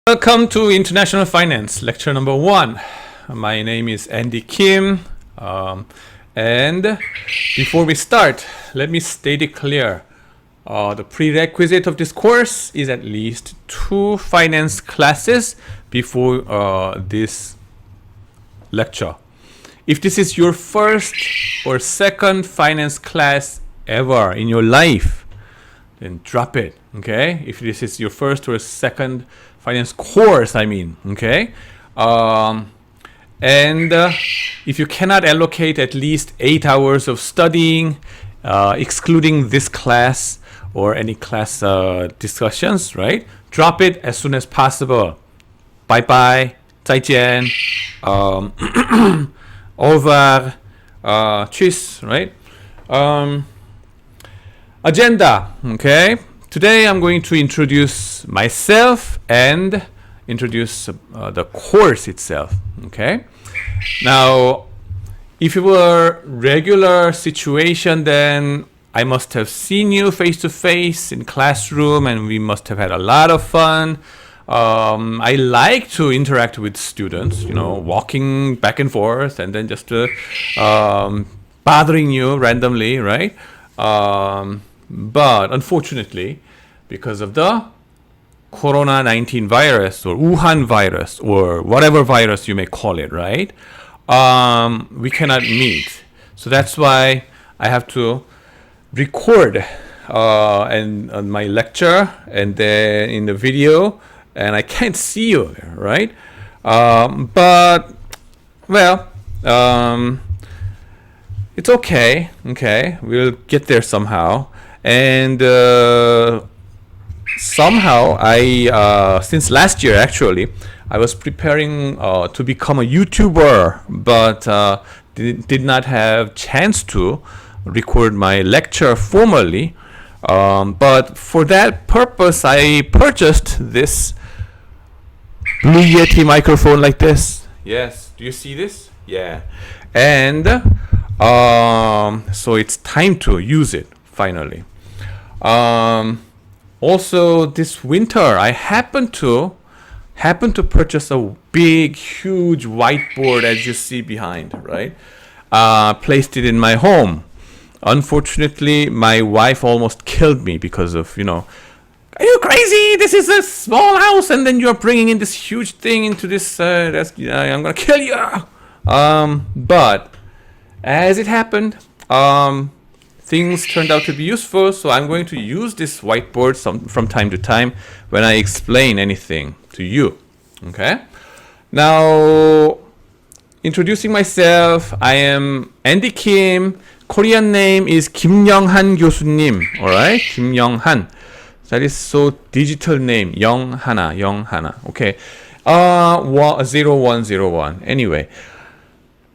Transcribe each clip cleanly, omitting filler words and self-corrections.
Welcome to International Finance, lecture number 1. My name is Andy Kim, and before we start, let me state it clear. The prerequisite of this course is at least 2 finance classes before this lecture. If this is your first or second finance class ever in your life, then drop it, okay? If this is your first or second finance course, okay? If you cannot allocate at least 8 hours of studying, excluding this class or any class discussions, right? Drop it as soon as possible. Bye bye, 再见, au revoir, tschüss, right? Agenda, okay? Today I'm going to introduce myself and introduce the course itself, okay? Now, if it were regular situation, then I must have seen you face to face in classroom and we must have had a lot of fun. I like to interact with students, walking back and forth and then just bothering you randomly, right? But unfortunately, because of the Corona-19 virus or Wuhan virus or whatever virus you may call it, right? We cannot meet. So that's why I have to record and my lecture and then in the video, and I can't see you there, right? But it's okay. We'll get there somehow. And somehow I since last year actually I was preparing to become a YouTuber, but did not have chance to record my lecture formally. But for that purpose, I purchased this Blue Yeti microphone like this. Yes, do you see this? Yeah. And so it's time to use it finally. Also this winter I happened to purchase a big huge whiteboard, as you see behind, right? Placed it in my home. Unfortunately, my wife almost killed me because of, are you crazy? This is a small house and then you're bringing in this huge thing into this, I'm gonna kill you. But as it happened, things turned out to be useful, so I'm going to use this whiteboard from time to time when I explain anything to you. Okay? Now, introducing myself, I am Andy Kim. Korean name is 김영한 교수님. Alright? 김영한. That is so digital name. 영하나. Okay. 0101. Anyway.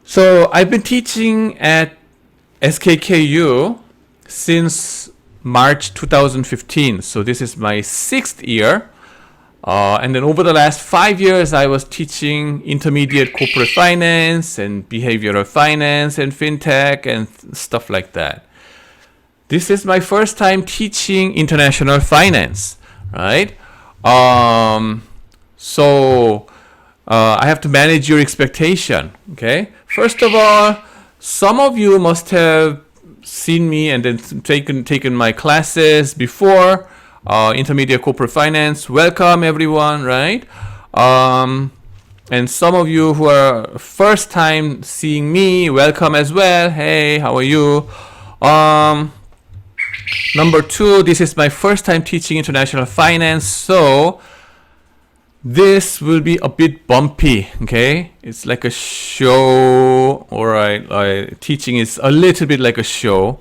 So, I've been teaching at SKKU since March 2015. So this is my 6th year. And then over the last 5 years, I was teaching intermediate corporate finance and behavioral finance and fintech and stuff like that. This is my first time teaching international finance, right? So I have to manage your expectation, okay? First of all, some of you must have seen me and then taken my classes before, intermediate corporate finance. Welcome everyone, right? And some of you who are first time seeing me, welcome as well. Hey, how are you? Number 2, this is my first time teaching international finance, so this will be a bit bumpy, okay? It's like a show, alright, teaching is a little bit like a show,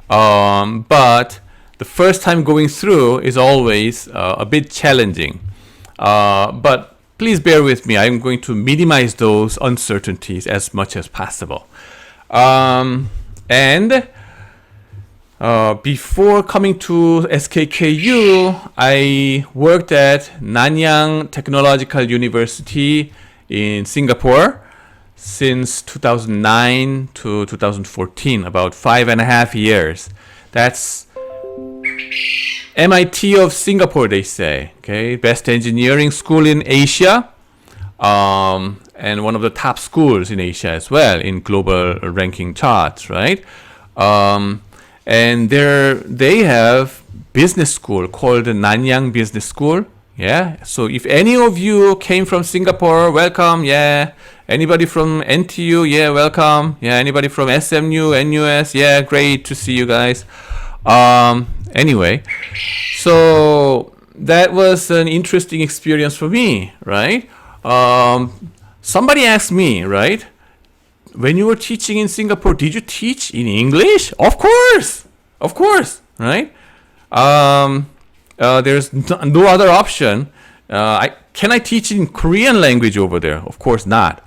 but the first time going through is always a bit challenging. But please bear with me, I'm going to minimize those uncertainties as much as possible. Before coming to SKKU, I worked at Nanyang Technological University in Singapore since 2009 to 2014, about 5.5 years. That's MIT of Singapore, they say. Okay, best engineering school in Asia, and one of the top schools in Asia as well in global ranking charts, right? And they have business school called the Nanyang Business School. Yeah. So if any of you came from Singapore, welcome. Yeah. Anybody from NTU? Yeah, welcome. Yeah. Anybody from SMU, NUS? Yeah, great to see you guys. Anyway, so that was an interesting experience for me, right? Somebody asked me, right? When you were teaching in Singapore, did you teach in English? Of course, right? There's no other option. Can I teach in Korean language over there? Of course not.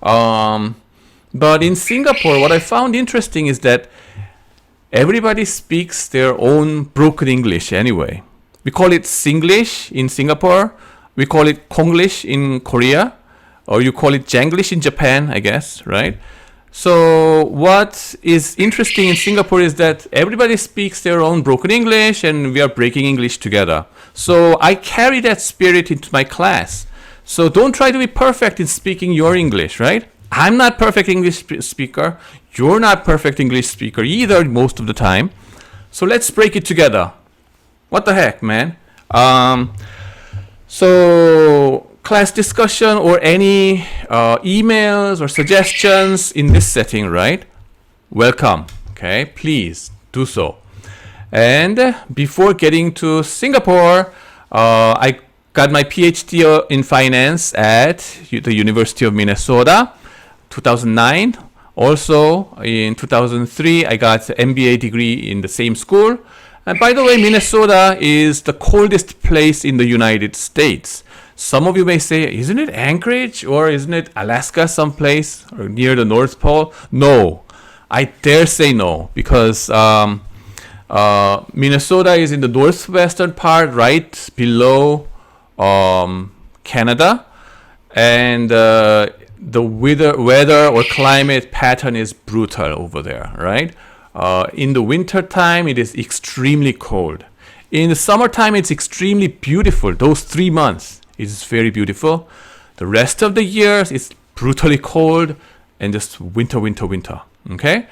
But in Singapore, what I found interesting is that everybody speaks their own broken English anyway. We call it Singlish in Singapore. We call it Konglish in Korea. Or you call it Janglish in Japan, I guess, right? So what is interesting in Singapore is that everybody speaks their own broken English and we are breaking English together. So I carry that spirit into my class. So don't try to be perfect in speaking your English, right? I'm not perfect English speaker. You're not perfect English speaker either most of the time. So let's break it together. What the heck, man? So class discussion or any emails or suggestions in this setting, right? Welcome. Okay, please do so. And before getting to Singapore, I got my PhD in finance at the University of Minnesota, 2009. Also, in 2003, I got an MBA degree in the same school. And by the way, Minnesota is the coldest place in the United States. Some of you may say, isn't it Anchorage or isn't it Alaska someplace or near the North Pole? No, I dare say no, because Minnesota is in the northwestern part, right below Canada, and the weather or climate pattern is brutal over there, right? In the winter time, it is extremely cold. In the summertime, it's extremely beautiful. Those 3 months is very beautiful. The rest of the years, it's brutally cold and just winter. Okay?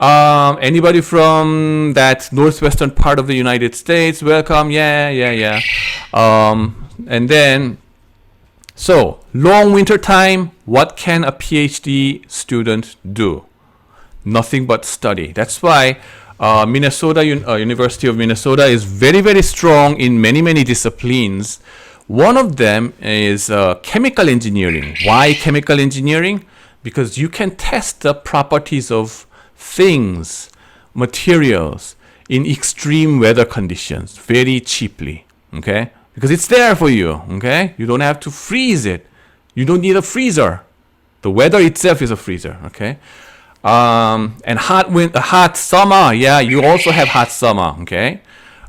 Anybody from that northwestern part of the United States, welcome. Yeah. And then, so long winter time, what can a PhD student do? Nothing but study. That's why University of Minnesota is very, very strong in many disciplines. One of them is chemical engineering. Why chemical engineering? Because you can test the properties of things, materials in extreme weather conditions very cheaply. Okay? Because it's there for you. Okay? You don't have to freeze it. You don't need a freezer. The weather itself is a freezer. Okay? And hot summer, yeah, you also have hot summer, okay?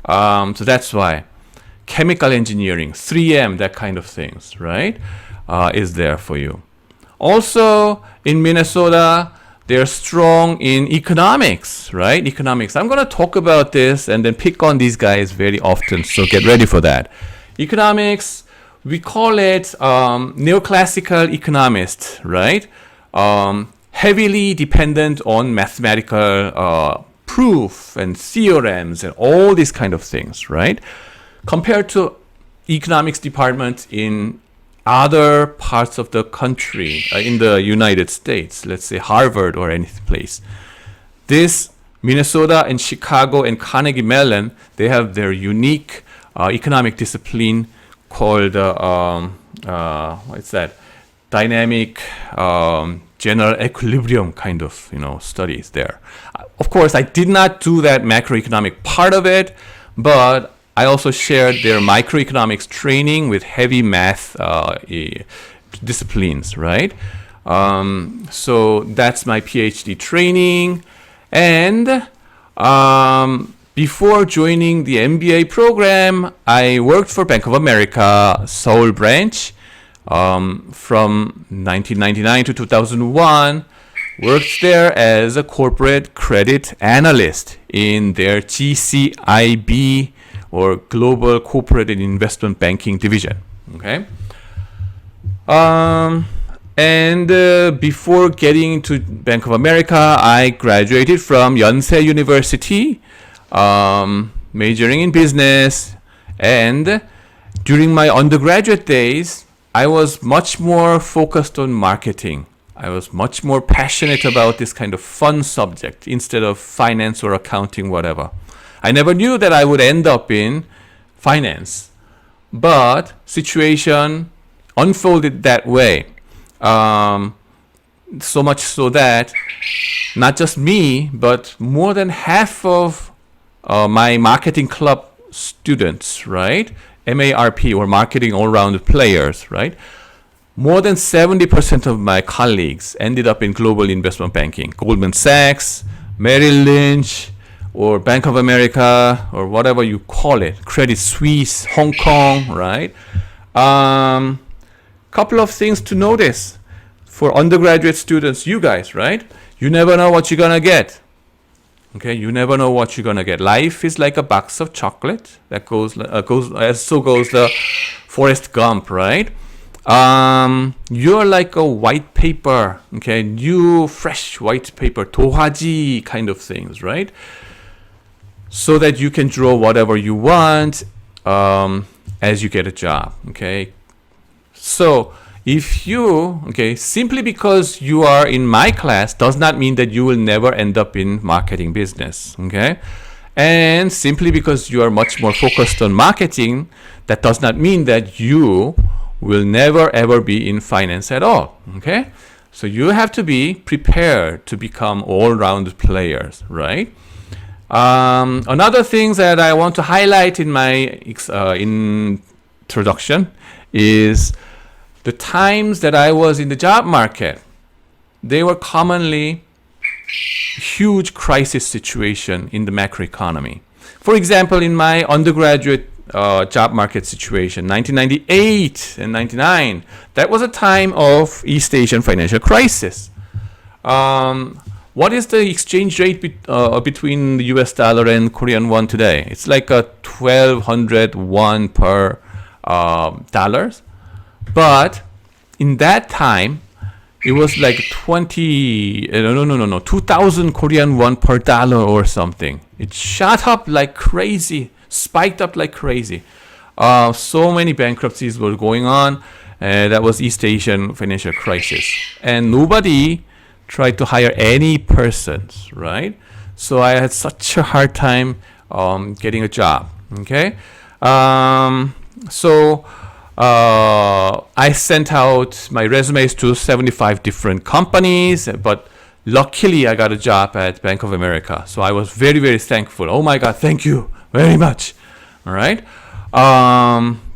So that's why chemical engineering, 3M, that kind of things, right, is there for you. Also, in Minnesota, they're strong in economics, right? Economics. I'm going to talk about this and then pick on these guys very often, so get ready for that. Economics, we call it neoclassical economists, right? Heavily dependent on mathematical proof and theorems and all these kind of things, right? Compared to economics department in other parts of the country, in the United States, let's say Harvard or any place. This Minnesota and Chicago and Carnegie Mellon, they have their unique economic discipline called, what's that? Dynamic general equilibrium kind of, studies there. Of course, I did not do that macroeconomic part of it, but I also shared their microeconomics training with heavy math disciplines, right? So that's my PhD training. And before joining the MBA program, I worked for Bank of America, Seoul branch, from 1999 to 2001, worked there as a corporate credit analyst in their GCIB or Global Corporate and Investment Banking Division. Okay. Before getting into Bank of America, I graduated from Yonsei University, majoring in business. And during my undergraduate days, I was much more focused on marketing. I was much more passionate about this kind of fun subject instead of finance or accounting, whatever. I never knew that I would end up in finance, but situation unfolded that way. So much so that not just me, but more than half of my marketing club students, right? MARP, or marketing all-round players, right? More than 70% of my colleagues ended up in global investment banking. Goldman Sachs, Merrill Lynch, or Bank of America, or whatever you call it. Credit Suisse, Hong Kong, right? Couple of things to notice for undergraduate students, you guys, right? You never know what you're gonna get. Okay, you never know what you're gonna get. Life is like a box of chocolate that goes the Forrest Gump, right? You're like a white paper, okay, new fresh white paper, 도화지 kind of things, right? So that you can draw whatever you want as you get a job, okay? So if you, okay, simply because you are in my class does not mean that you will never end up in marketing business, okay? And simply because you are much more focused on marketing, that does not mean that you will never ever be in finance at all, okay? So you have to be prepared to become all-round players, right? Another thing that I want to highlight in my introduction is the times that I was in the job market. They were commonly huge crisis situation in the macroeconomy. For example, in my undergraduate job market situation, 1998 and 99, that was a time of East Asian financial crisis. What is the exchange rate between the US dollar and Korean won today? It's like a 1,200 won per dollars. But in that time, it was like 2,000 Korean won per dollar or something. It shot up like crazy, spiked up like crazy. So many bankruptcies were going on. That was East Asian financial crisis. And nobody tried to hire any persons, right? So I had such a hard time getting a job, okay? I sent out my resumes to 75 different companies, but luckily I got a job at Bank of America. So I was very, very thankful. Oh my God, thank you very much. All right.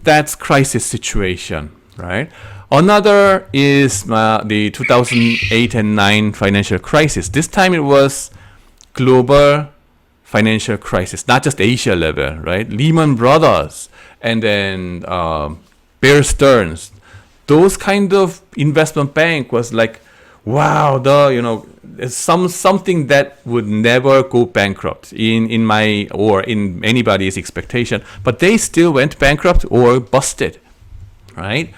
That's crisis situation, right? Another is the 2008 and 9 financial crisis. This time it was global financial crisis, not just Asia level, right? Lehman Brothers, and then Bear Stearns. Those kind of investment bank was like, wow, something that would never go bankrupt in my or in anybody's expectation, but they still went bankrupt or busted, right?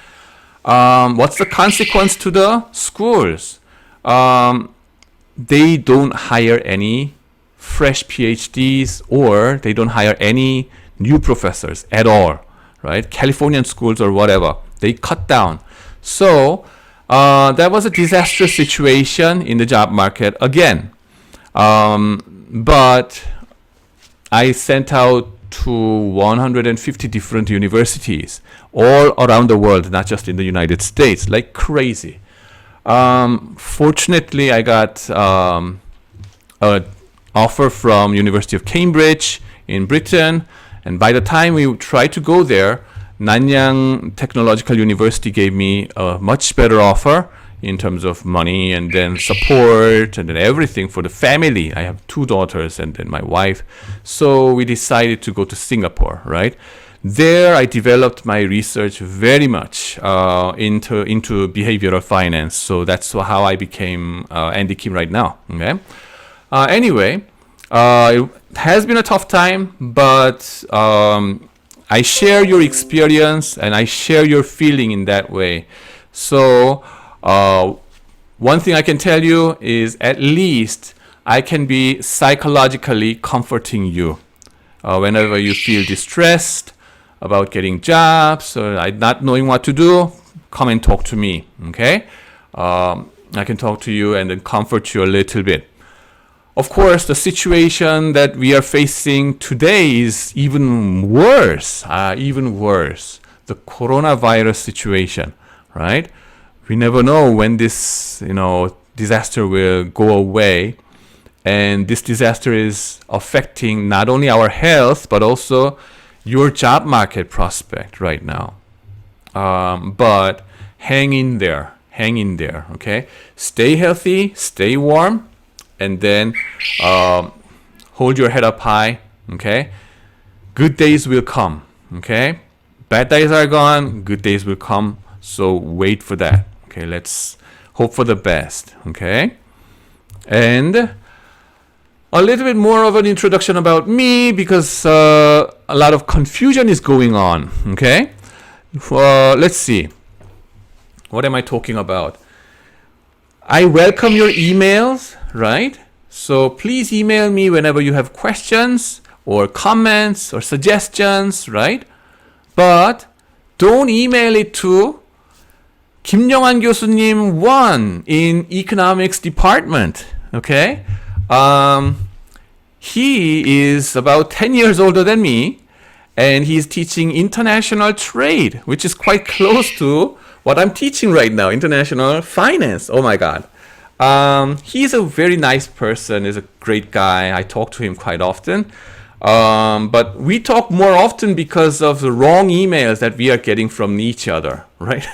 What's the consequence to the schools? They don't hire any fresh PhDs, or they don't hire any new professors at all, right? Californian schools or whatever, they cut down. So that was a disastrous situation in the job market again. But I sent out to 150 different universities all around the world, not just in the United States, like crazy. Fortunately, I got an offer from University of Cambridge in Britain, and by the time we tried to go there, Nanyang Technological University gave me a much better offer in terms of money and then support and then everything for the family. I have 2 daughters and then my wife. So we decided to go to Singapore, right? There I developed my research very much into behavioral finance. So that's how I became Andy Kim right now, okay? Anyway, has been a tough time, but I share your experience and I share your feeling in that way. So one thing I can tell you is at least I can be psychologically comforting you whenever you feel distressed about getting jobs or not knowing what to do. Come and talk to me, okay? I can talk to you and then comfort you a little bit. Of course, the situation that we are facing today is even worse, The coronavirus situation, right? We never know when this, disaster will go away. And this disaster is affecting not only our health, but also your job market prospect right now. But hang in there, okay? Stay healthy, stay warm, and then hold your head up high, okay? Good days will come, okay? Bad days are gone, good days will come, so wait for that, okay? Let's hope for the best, okay? And a little bit more of an introduction about me because a lot of confusion is going on, okay? Let's see. What am I talking about? I welcome your emails, right? So please email me whenever you have questions or comments or suggestions, right? But don't email it to 김영환 교수님 1 in economics department, okay? He is about 10 years older than me, and he's teaching international trade, which is quite close to what I'm teaching right now, international finance. Oh my God. He's a very nice person, is a great guy. I talk to him quite often. But we talk more often because of the wrong emails that we are getting from each other, right?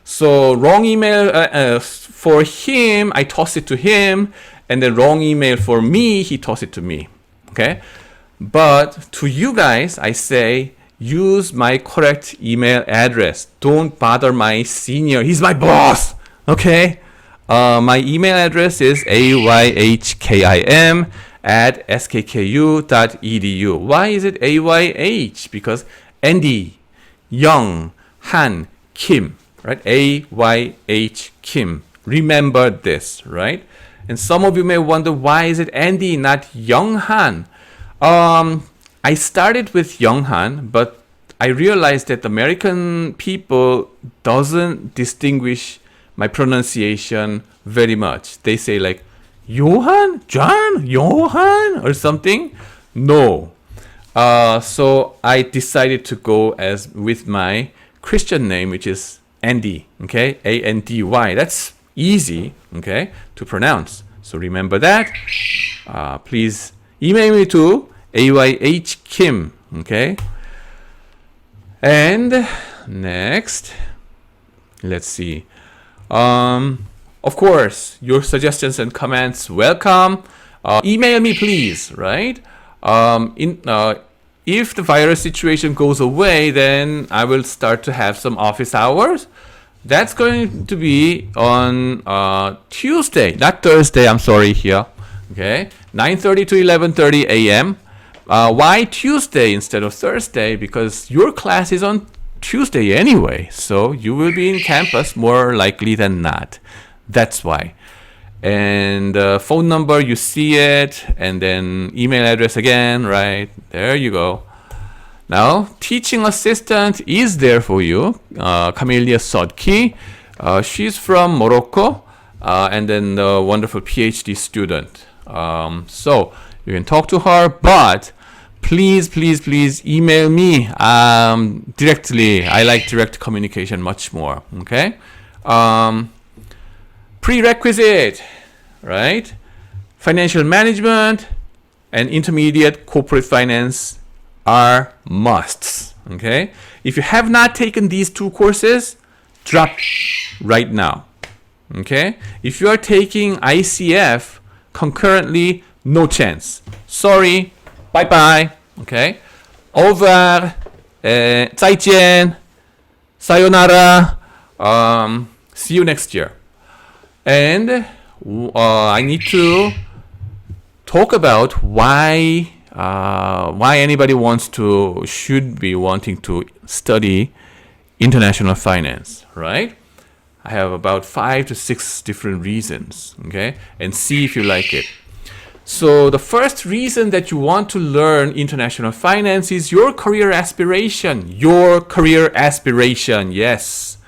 So wrong email for him, I toss it to him, and then wrong email for me, he toss it to me, okay? But to you guys, I say, use my correct email address. Don't bother my senior. He's my boss, okay? My email address is ayhkim@skku.edu. Why is it AYH? Because Andy, Young, Han, Kim, right? AYH Kim. Remember this, right? And some of you may wonder, why is it Andy, not Young Han? I started with Young Han, but I realized that American people doesn't distinguish my pronunciation very much. They say like, Johan, John, Johan, or something. No. So I decided to go with my Christian name, which is Andy, okay? A-N-D-Y. That's easy, okay, to pronounce. So remember that. Please email me to ayhkim, okay? And next, let's see. Of course, your suggestions and comments welcome. Email me, please, right? If the virus situation goes away, then I will start to have some office hours. That's going to be on Tuesday, not Thursday, I'm sorry here. Okay, 9:30 to 11:30 a.m. Why Tuesday instead of Thursday? Because your class is on Tuesday anyway, so you will be in campus more likely than not. That's why. And phone number, you see it, and then email address again, right? There you go. Now, teaching assistant is there for you. Camelia Sodki. She's from Morocco, and then the wonderful PhD student. So you can talk to her, but please email me directly. I like direct communication much more. Okay. Prerequisite, right? Financial management and intermediate corporate finance are musts. Okay. If you have not taken these two courses, drop right now. Okay. If you are taking ICF concurrently, no chance. Sorry. Bye bye. Okay. Au revoir. 再见. Sayonara. See you next year. And I need to talk about why anybody should be wanting to study international finance, right? I have about 5 to 6 different reasons, okay? And see if you like it. So the first reason that you want to learn international finance is your career aspiration. Your career aspiration, yes.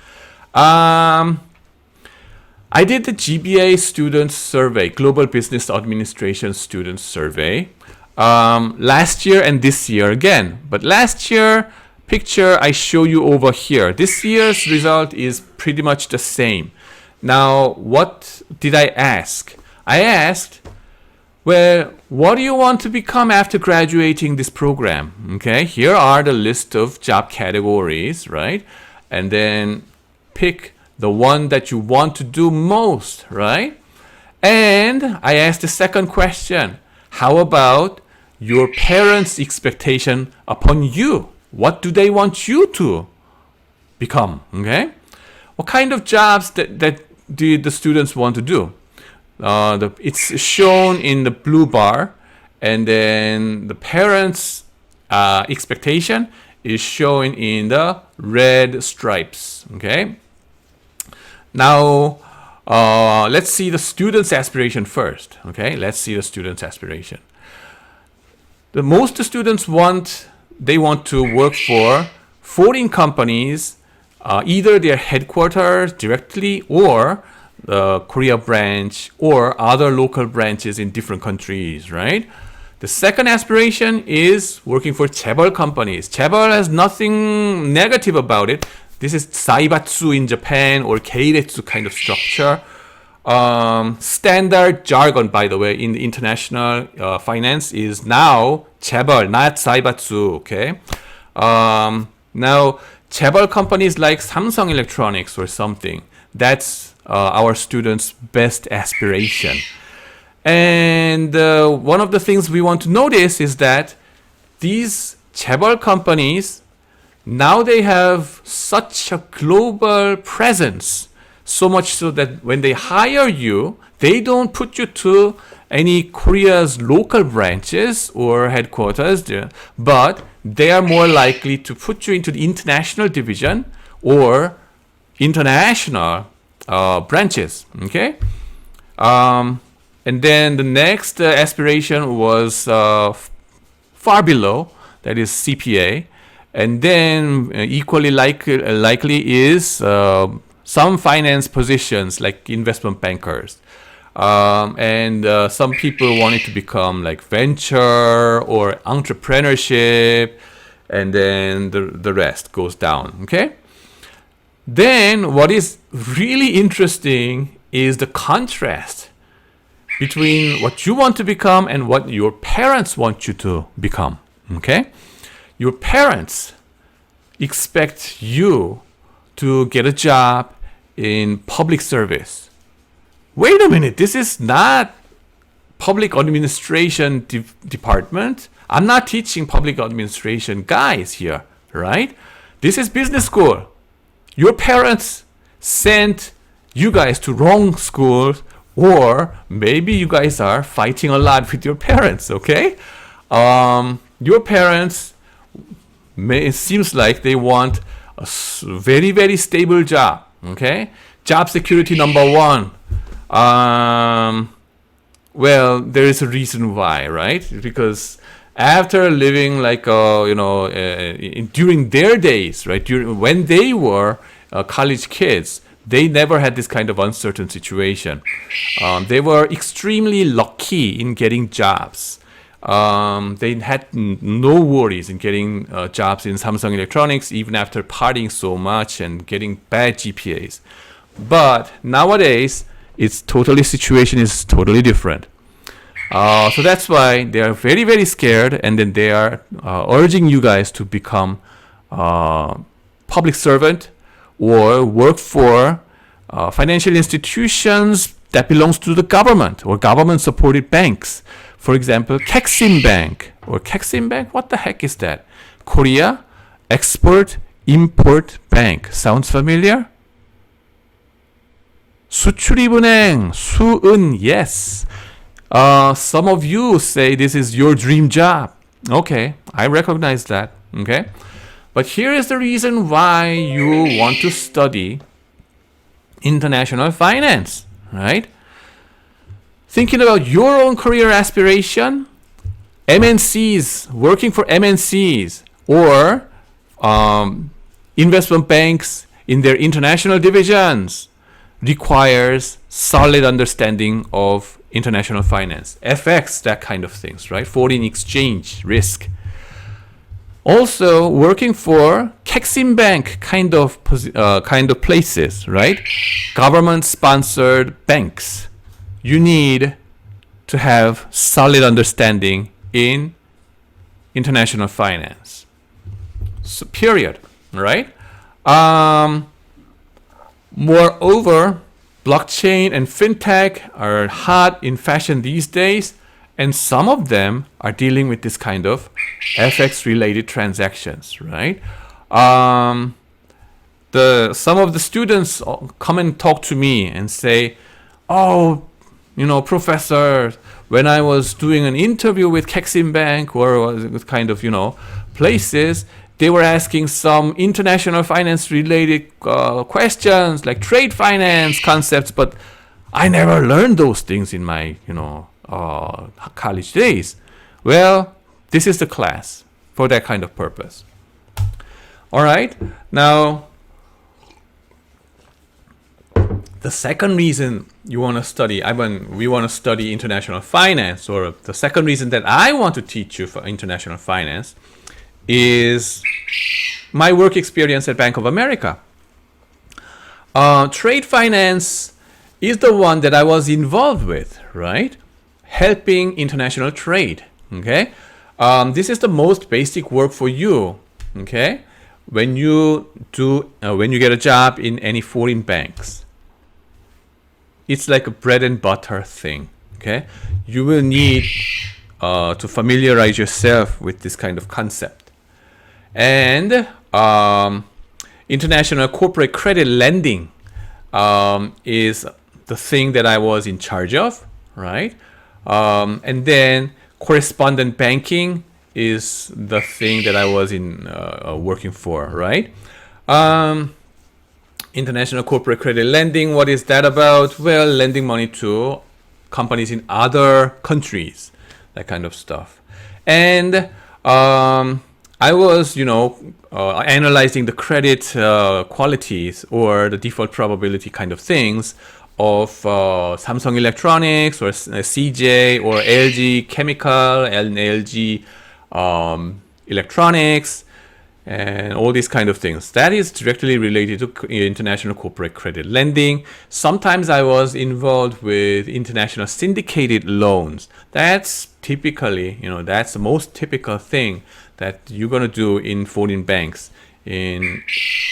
I did the GBA student survey, Global Business Administration student survey, last year and this year again. But last year, picture I show you over here. This year's result is pretty much the same. Now, what did I ask? I asked, well, what do you want to become after graduating this program? Okay, here are the list of job categories, right? And then pick the one that you want to do most, right? And I asked the second question. How about your parents' expectation upon you? What do they want you to become? Okay, what kind of jobs that do the students want to do? It's shown in the blue bar, and then the parents' expectation is shown in the red stripes. Okay. Now, let's see the students' aspiration first. Okay, let's see the students' aspiration. Most students want to work for foreign companies, either their headquarters directly or the Korea branch or other local branches in different countries, right? The second aspiration is working for chaebol companies. Chaebol has nothing negative about it. This is Saibatsu in Japan or Keiretsu kind of structure. Standard jargon, by the way, in the international finance is now chaebol, not Saibatsu, okay? Now, chaebol companies like Samsung Electronics or something, that's our students' best aspiration. And one of the things we want to notice is that these chaebol companies, now they have such a global presence, so much so that when they hire you, they don't put you to any Korea's local branches or headquarters, but they are more likely to put you into the international division or international branches, okay? And then the next aspiration was far below, that is CPA. And then equally likely is some finance positions like investment bankers. And some people wanted to become like venture or entrepreneurship, and then the rest goes down, okay? Then what is really interesting is the contrast between what you want to become and what your parents want you to become, okay? Your parents expect you to get a job in public service. Wait a minute, this is not public administration department. I'm not teaching public administration guys here, right? This is business school. Your parents sent you guys to wrong schools, or maybe you guys are fighting a lot with your parents, okay? Your parents, it seems like they want a very, very stable job, okay? Job security number one. Well, there is a reason why, right? Because after living like during their days, right, when they were college kids, they never had this kind of uncertain situation. They were extremely lucky in getting jobs. They had no worries in getting jobs in Samsung Electronics, even after partying so much and getting bad GPAs. But nowadays, situation is totally different. So that's why they are very, very scared, and then they are urging you guys to become public servant or work for financial institutions that belongs to the government or government-supported banks. For example, Kexim Bank or Kexim Bank. What the heck is that? Korea Export-Import Bank. Sounds familiar? 수출입은행, 수은, yes. Some of you say this is your dream job. Okay, I recognize that. Okay, but here is the reason why you want to study international finance, right? Thinking about your own career aspiration, MNCs, working for MNCs, or investment banks in their international divisions requires solid understanding of international finance, FX, that kind of things, right? Foreign exchange risk. Also, working for Exim Bank kind of places, right? Government-sponsored banks. You need to have solid understanding in international finance. So, period, right? Moreover, blockchain and fintech are hot in fashion these days, and some of them are dealing with this kind of FX-related transactions, right? Some of the students come and talk to me and say, "Oh, professor, when I was doing an interview with Exim Bank or with kind of places, they were asking some international finance related questions like trade finance concepts, but I never learned those things in my college days." Well, this is the class for that kind of purpose. All right. Now, the second reason we want to study international finance, or the second reason that I want to teach you for international finance, is my work experience at Bank of America. Trade finance is the one that I was involved with, right? Helping international trade. Okay, this is the most basic work for you. Okay, when you get a job in any foreign banks, it's like a bread and butter thing. Okay, you will need to familiarize yourself with this kind of concept. And international corporate credit lending is the thing that I was in charge of, right? And then correspondent banking is the thing that I was working for, right? International corporate credit lending, what is that about? Well, lending money to companies in other countries, that kind of stuff. And I was, analyzing the credit qualities or the default probability kind of things of Samsung Electronics or CJ or LG Chemical and LG Electronics and all these kind of things. That is directly related to international corporate credit lending. Sometimes I was involved with international syndicated loans. That's typically, that's the most typical thing that you're going to do in foreign banks in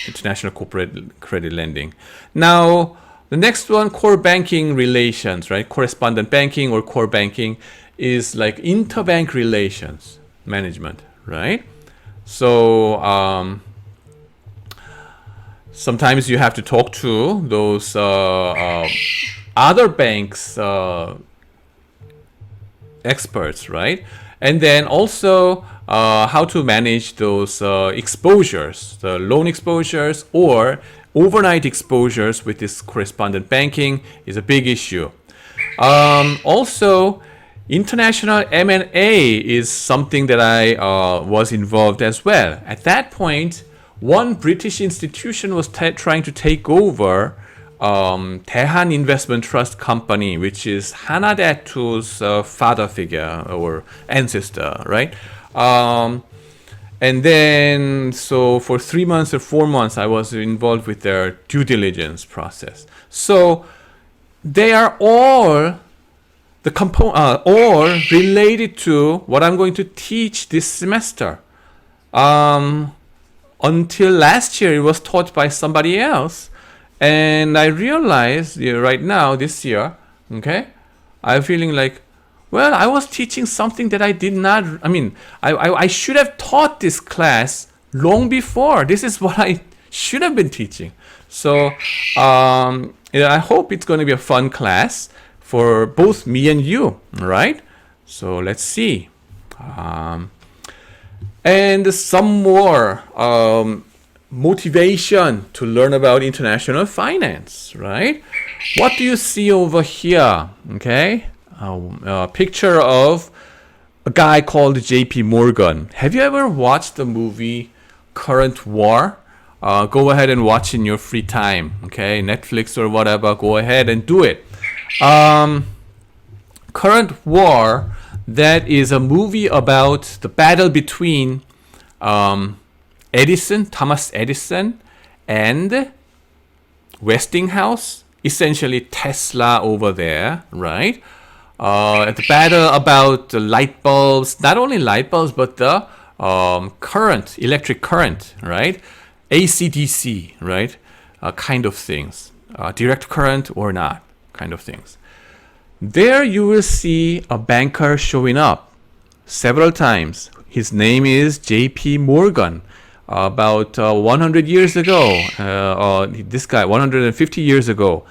international corporate credit lending. Now, the next one, core banking relations, right? Correspondent banking or core banking is like interbank relations management, right? So sometimes you have to talk to those other banks experts, right? And then also how to manage those exposures, the loan exposures or overnight exposures with this correspondent banking is a big issue. Also, international M&A is something that I was involved as well. At that point, one British institution was trying to take over Daehan Investment Trust Company, which is Hana Daetu's father figure or ancestor, right? And then, so for 3 months or 4 months, I was involved with their due diligence process. So they are all all related to what I'm going to teach this semester. Until last year, it was taught by somebody else. And I realized right now, this year, okay, I'm feeling like, well, I was teaching something that I did not, I should have taught this class long before. This is what I should have been teaching. So I hope it's going to be a fun class for both me and you, right? So let's see. And some more motivation to learn about international finance, right? What do you see over here? Okay, a picture of a guy called J.P. Morgan. Have you ever watched the movie Current War? Go ahead and watch in your free time. Okay, Netflix or whatever. Go ahead and do it. Current War. That is a movie about the battle between Thomas Edison, and Westinghouse, essentially Tesla over there, right? The battle about the light bulbs, not only light bulbs, but the electric current, right? AC/DC, right? Kind of things. Direct current or not, kind of things. There you will see a banker showing up several times. His name is J.P. Morgan. About 100 years ago, this guy, 150 years ago,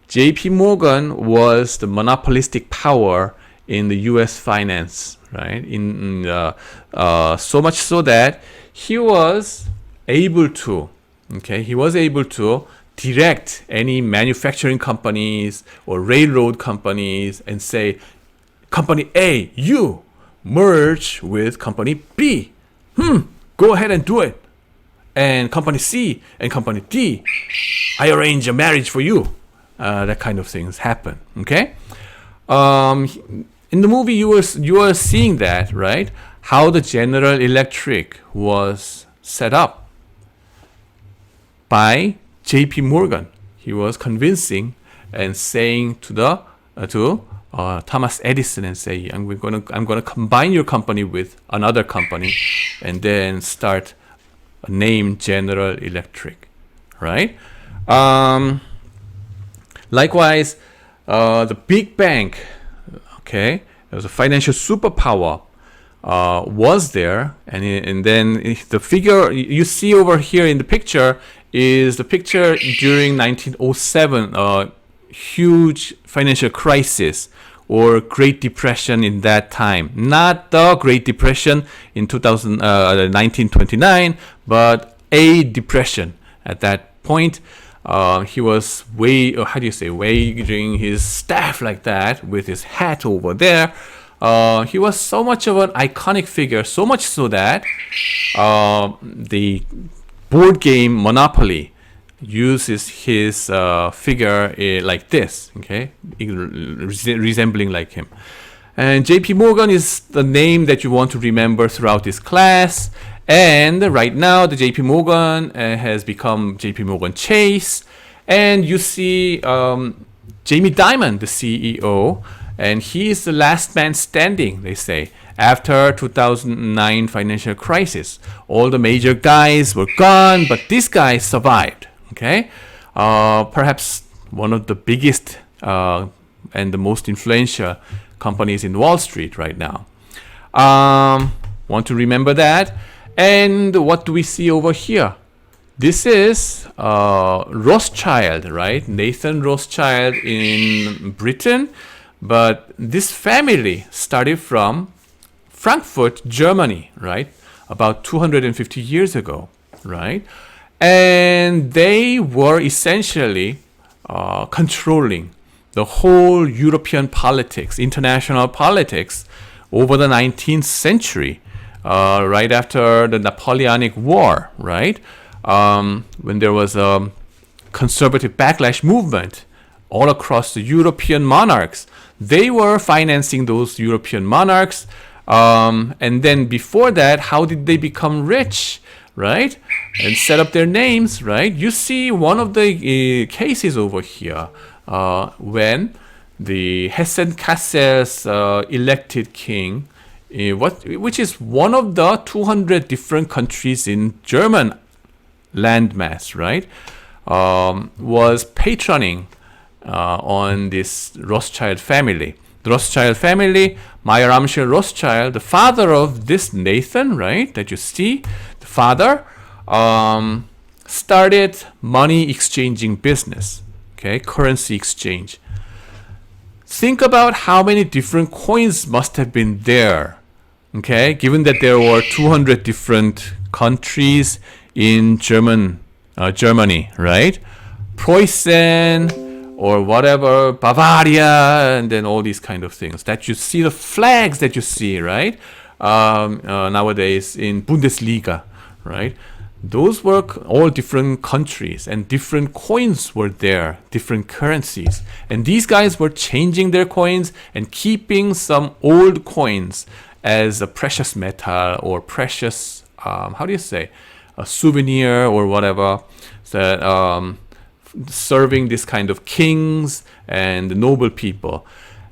J.P. Morgan was the monopolistic power in the U.S. finance, right? So much so that he was able to direct any manufacturing companies or railroad companies and say, Company A, you merge with Company B. Go ahead and do it. And Company C and Company D, I arrange a marriage for you. That kind of things happen. Okay. In the movie, you are seeing that, right? How the General Electric was set up by J.P. Morgan. He was convincing and saying to Thomas Edison and say, I'm gonna combine your company with another company, and then start a name General Electric, right? Likewise, the big bank, okay, it was a financial superpower, was there, and then the figure you see over here in the picture is the picture during 1907, huge financial crisis or Great Depression in that time. Not the Great Depression in 1929, but a depression at that point. He was waving his staff like that with his hat over there. He was so much of an iconic figure, so much so that the board game Monopoly uses his figure like this, okay, resembling like him. And J.P. Morgan is the name that you want to remember throughout this class. And right now, the J.P. Morgan has become J.P. Morgan Chase. And you see Jamie Dimon, the CEO, and he is the last man standing, they say, after 2009 financial crisis. All the major guys were gone, but this guy survived. Okay, perhaps one of the biggest and the most influential companies in Wall Street right now. Want to remember that. And what do we see over here? This is Rothschild, right? Nathan Rothschild in Britain. But this family started from Frankfurt, Germany, right? About 250 years ago, right? And they were essentially controlling the whole European politics, international politics, over the 19th century, right after the Napoleonic War, right? When there was a conservative backlash movement all across the European monarchs, they were financing those European monarchs. And then before that, how did they become rich, right? And set up their names, right? You see one of the cases over here when the Hessen-Kassel's elected king, which is one of the 200 different countries in German landmass, right? Was patroning on this Rothschild family. The Rothschild family, Meyer Amschel Rothschild, the father of this Nathan, right, that you see, the father, started money exchanging business, okay, currency exchange. think about how many different coins must have been there. Okay, given that there were 200 different countries in Germany, right? Preußen or whatever, Bavaria, and then all these kind of things that you see, the flags that you see, right? Nowadays in Bundesliga, right? Those were all different countries and different coins were there, different currencies. And these guys were changing their coins and keeping some old coins as a precious metal or precious, how do you say, a souvenir or whatever, that serving this kind of kings and noble people.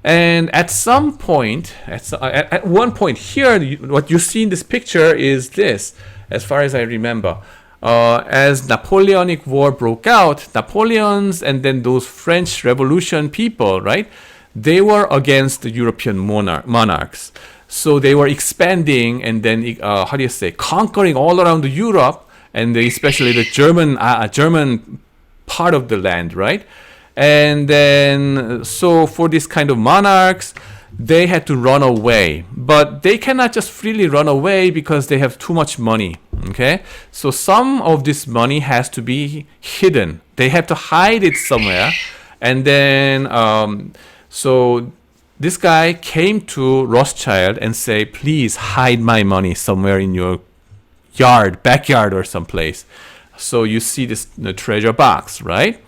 And at some point, at one point here, what you see in this picture is this, as far as I remember. As Napoleonic War broke out, Napoleons and then those French Revolution people, right? They were against the European monarchs. So they were expanding and then, how do you say, conquering all around Europe, and especially the German part of the land, right? And then, so for this kind of monarchs, they had to run away. But they cannot just freely run away because they have too much money, okay? So some of this money has to be hidden. They have to hide it somewhere. And then, so this guy came to Rothschild and say, please hide my money somewhere in your backyard or someplace. So you see this treasure box, right?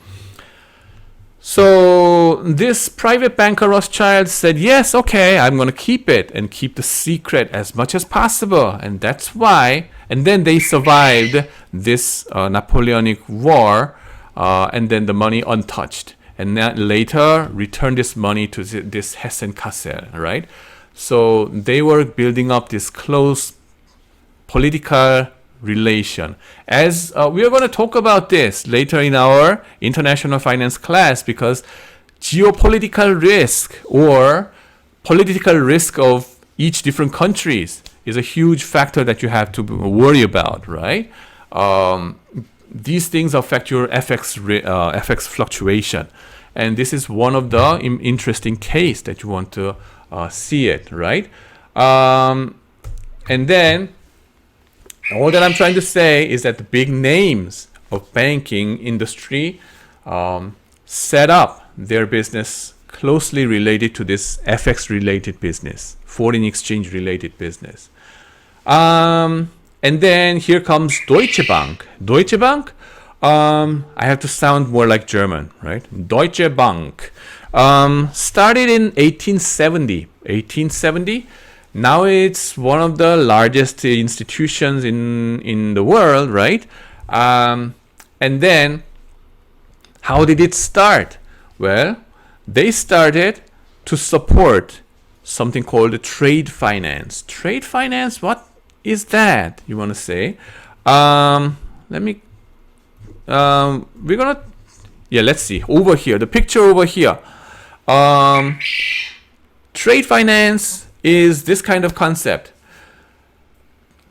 So this private banker Rothschild said, yes, okay, I'm going to keep it and keep the secret as much as possible. And that's why, and then they survived this Napoleonic War, and then the money untouched. And then later returned this money to this Hessen-Kassel, right? So they were building up this close political relation. As we are going to talk about this later in our international finance class, because geopolitical risk or political risk of each different countries is a huge factor that you have to worry about, right? These things affect your FX fluctuation, and this is one of the interesting case that you want to see it, right? And then all that I'm trying to say is that the big names of banking industry set up their business closely related to this FX related business, foreign exchange related business. And then here comes Deutsche Bank. Deutsche Bank, I have to sound more like German, right? Deutsche Bank started in 1870. 1870. Now it's one of the largest institutions in the world, right? And then, how did it start? Well, they started to support something called trade finance. Trade finance, what is that? You want to say? Let's see. Over here, the picture over here. Trade finance is this kind of concept.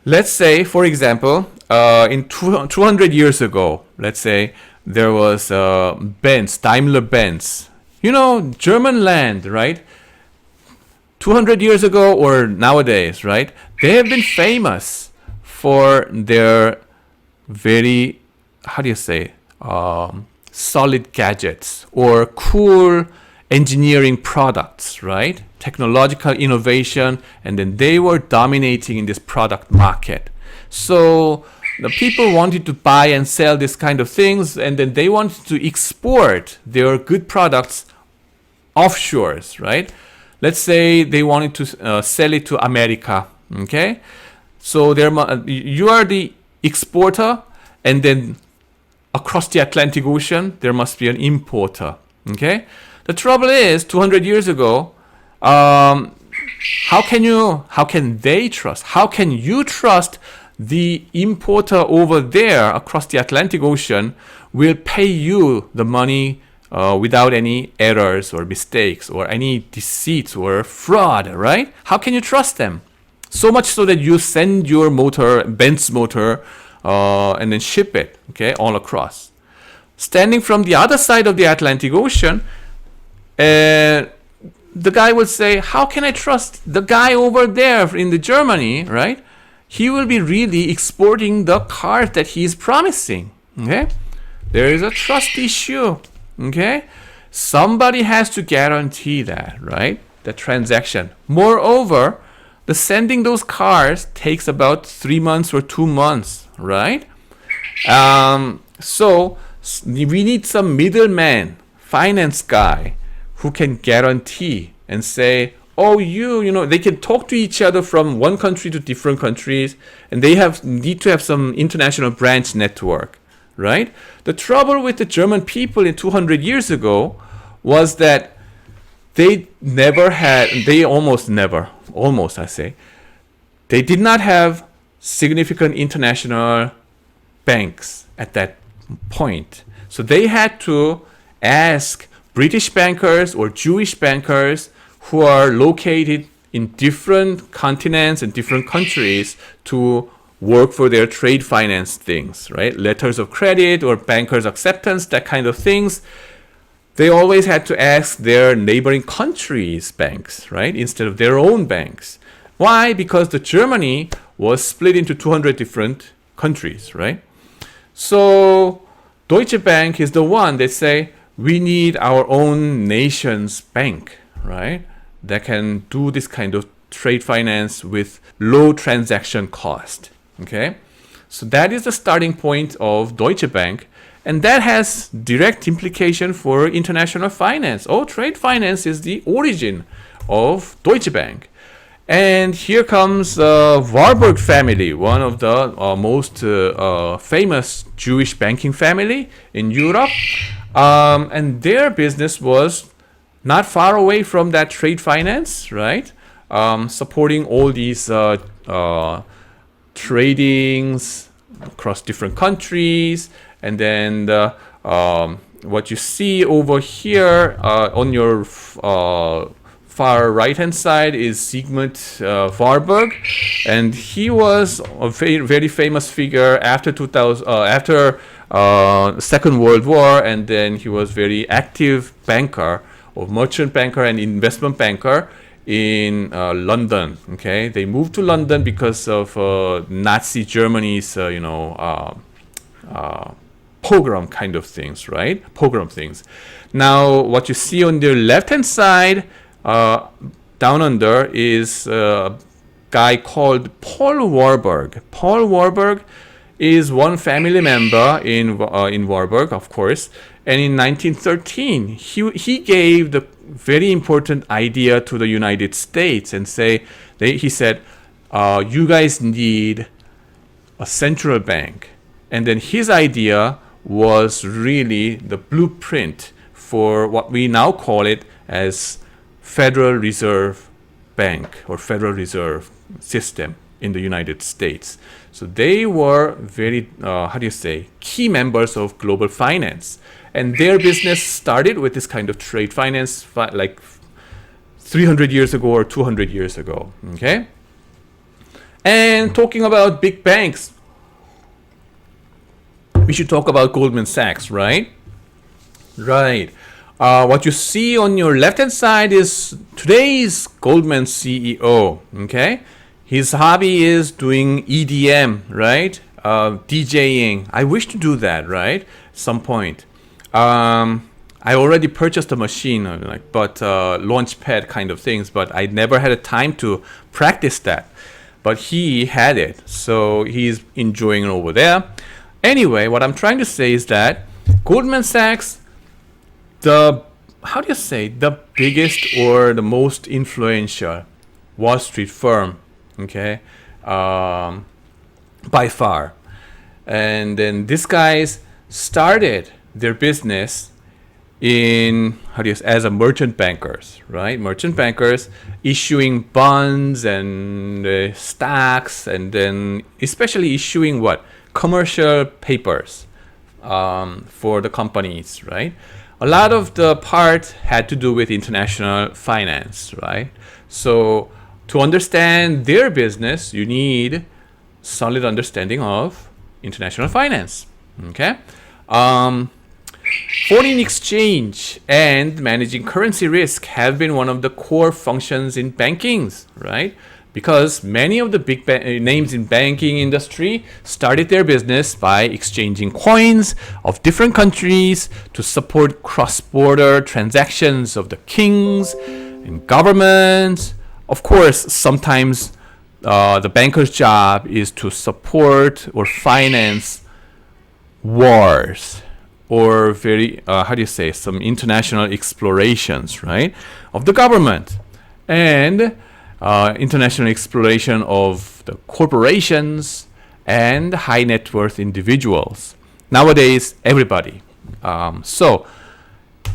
Let's say, for example, in 200 years ago, let's say there was Benz, Daimler-Benz. You know, German land, right? 200 years ago or nowadays, right? They have been famous for their very, how do you say, solid gadgets or cool engineering products, right? Technological innovation, and then they were dominating in this product market. So the people wanted to buy and sell this kind of things, and then they wanted to export their good products offshores, right? Let's say they wanted to sell it to America, okay? So you are the exporter, and then across the Atlantic Ocean, there must be an importer, okay? The trouble is, 200 years ago, how can you trust the importer over there across the Atlantic Ocean will pay you the money without any errors or mistakes or any deceits or fraud, right? How can you trust them? So much so that you send your motor, Benz motor, and then ship it, okay, all across. Standing from the other side of the Atlantic Ocean, the guy would say, how can I trust the guy over there in the Germany, right? He will be really exporting the cars that he's promising. Okay? There is a trust issue. Okay? Somebody has to guarantee that, right? The transaction. Moreover, the sending those cars takes about 3 months or 2 months, right? So we need some middleman, finance guy, who can guarantee and say, oh, you know, they can talk to each other from one country to different countries, and they need to have some international branch network, right? The trouble with the German people in 200 years ago was that they did not have significant international banks at that point. So they had to ask British bankers or Jewish bankers who are located in different continents and different countries to work for their trade finance things, right? Letters of credit or bankers' acceptance, that kind of things. They always had to ask their neighboring countries' banks, right? Instead of their own banks. Why? Because the Germany was split into 200 different countries, right? So Deutsche Bank is the one that say, we need our own nation's bank, right? That can do this kind of trade finance with low transaction cost, okay? So that is the starting point of Deutsche Bank. And that has direct implication for international finance. Oh, trade finance is the origin of Deutsche Bank. And here comes Warburg family, one of the most famous Jewish banking family in Europe. And their business was not far away from that trade finance, right? Supporting all these tradings across different countries. And then what you see over here on your far right-hand side is Sigmund Warburg, and he was a very famous figure after Second World War, and then he was very active banker, or merchant banker and investment banker in London. Okay, they moved to London because of Nazi Germany's, pogrom kind of things, right? Pogrom things. Now, what you see on the left-hand side, down under, is a guy called Paul Warburg. Paul Warburg is one family member in Warburg, of course. And in 1913, he gave the very important idea to the United States and he said, you guys need a central bank. And then his idea was really the blueprint for what we now call it as Federal Reserve Bank or Federal Reserve System in the United States. So they were very, key members of global finance. And their business started with this kind of trade finance like 300 years ago or 200 years ago, okay? And talking about big banks, we should talk about Goldman Sachs, right? Right. What you see on your left-hand side is today's Goldman CEO, okay? His hobby is doing EDM, right? DJing. I wish to do that, right? At some point. I already purchased a machine, launchpad kind of things, but I never had a time to practice that. But he had it, so he's enjoying it over there. Anyway, what I'm trying to say is that Goldman Sachs, the biggest or the most influential Wall Street firm, okay, by far. And then these guys started their business as a merchant bankers, right? Merchant bankers issuing bonds and stocks, and then especially issuing what? Commercial papers for the companies, right? A lot of the part had to do with international finance, right? So to understand their business, you need solid understanding of international finance, okay? Foreign exchange and managing currency risk have been one of the core functions in banking, right? Because many of the big names in banking industry started their business by exchanging coins of different countries to support cross-border transactions of the kings and governments. Of course, sometimes the banker's job is to support or finance wars or some international explorations, right, of the government, and international exploration of the corporations and high net worth individuals. Nowadays, everybody. So,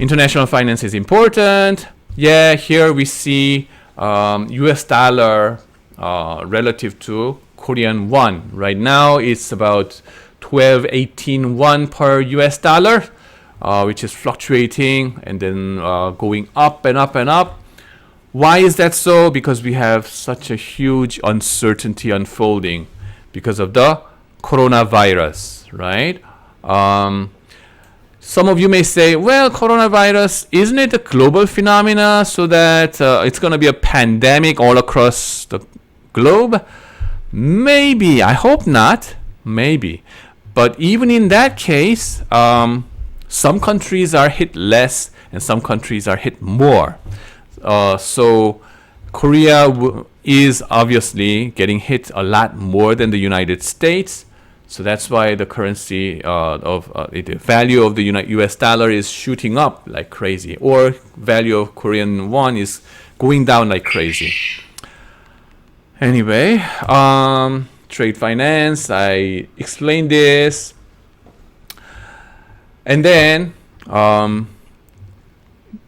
international finance is important. Yeah, here we see US dollar relative to Korean won. Right now, it's about 12.18 won per US dollar, which is fluctuating and then going up and up and up. Why is that so? Because we have such a huge uncertainty unfolding because of the coronavirus, right? Some of you may say, well, coronavirus, isn't it a global phenomena so that it's going to be a pandemic all across the globe? Maybe. I hope not. Maybe. But even in that case, some countries are hit less and some countries are hit more. So Korea is obviously getting hit a lot more than the United States. So that's why the currency the value of the US dollar is shooting up like crazy, or value of Korean won is going down like crazy. Anyway, trade finance, I explained this. And then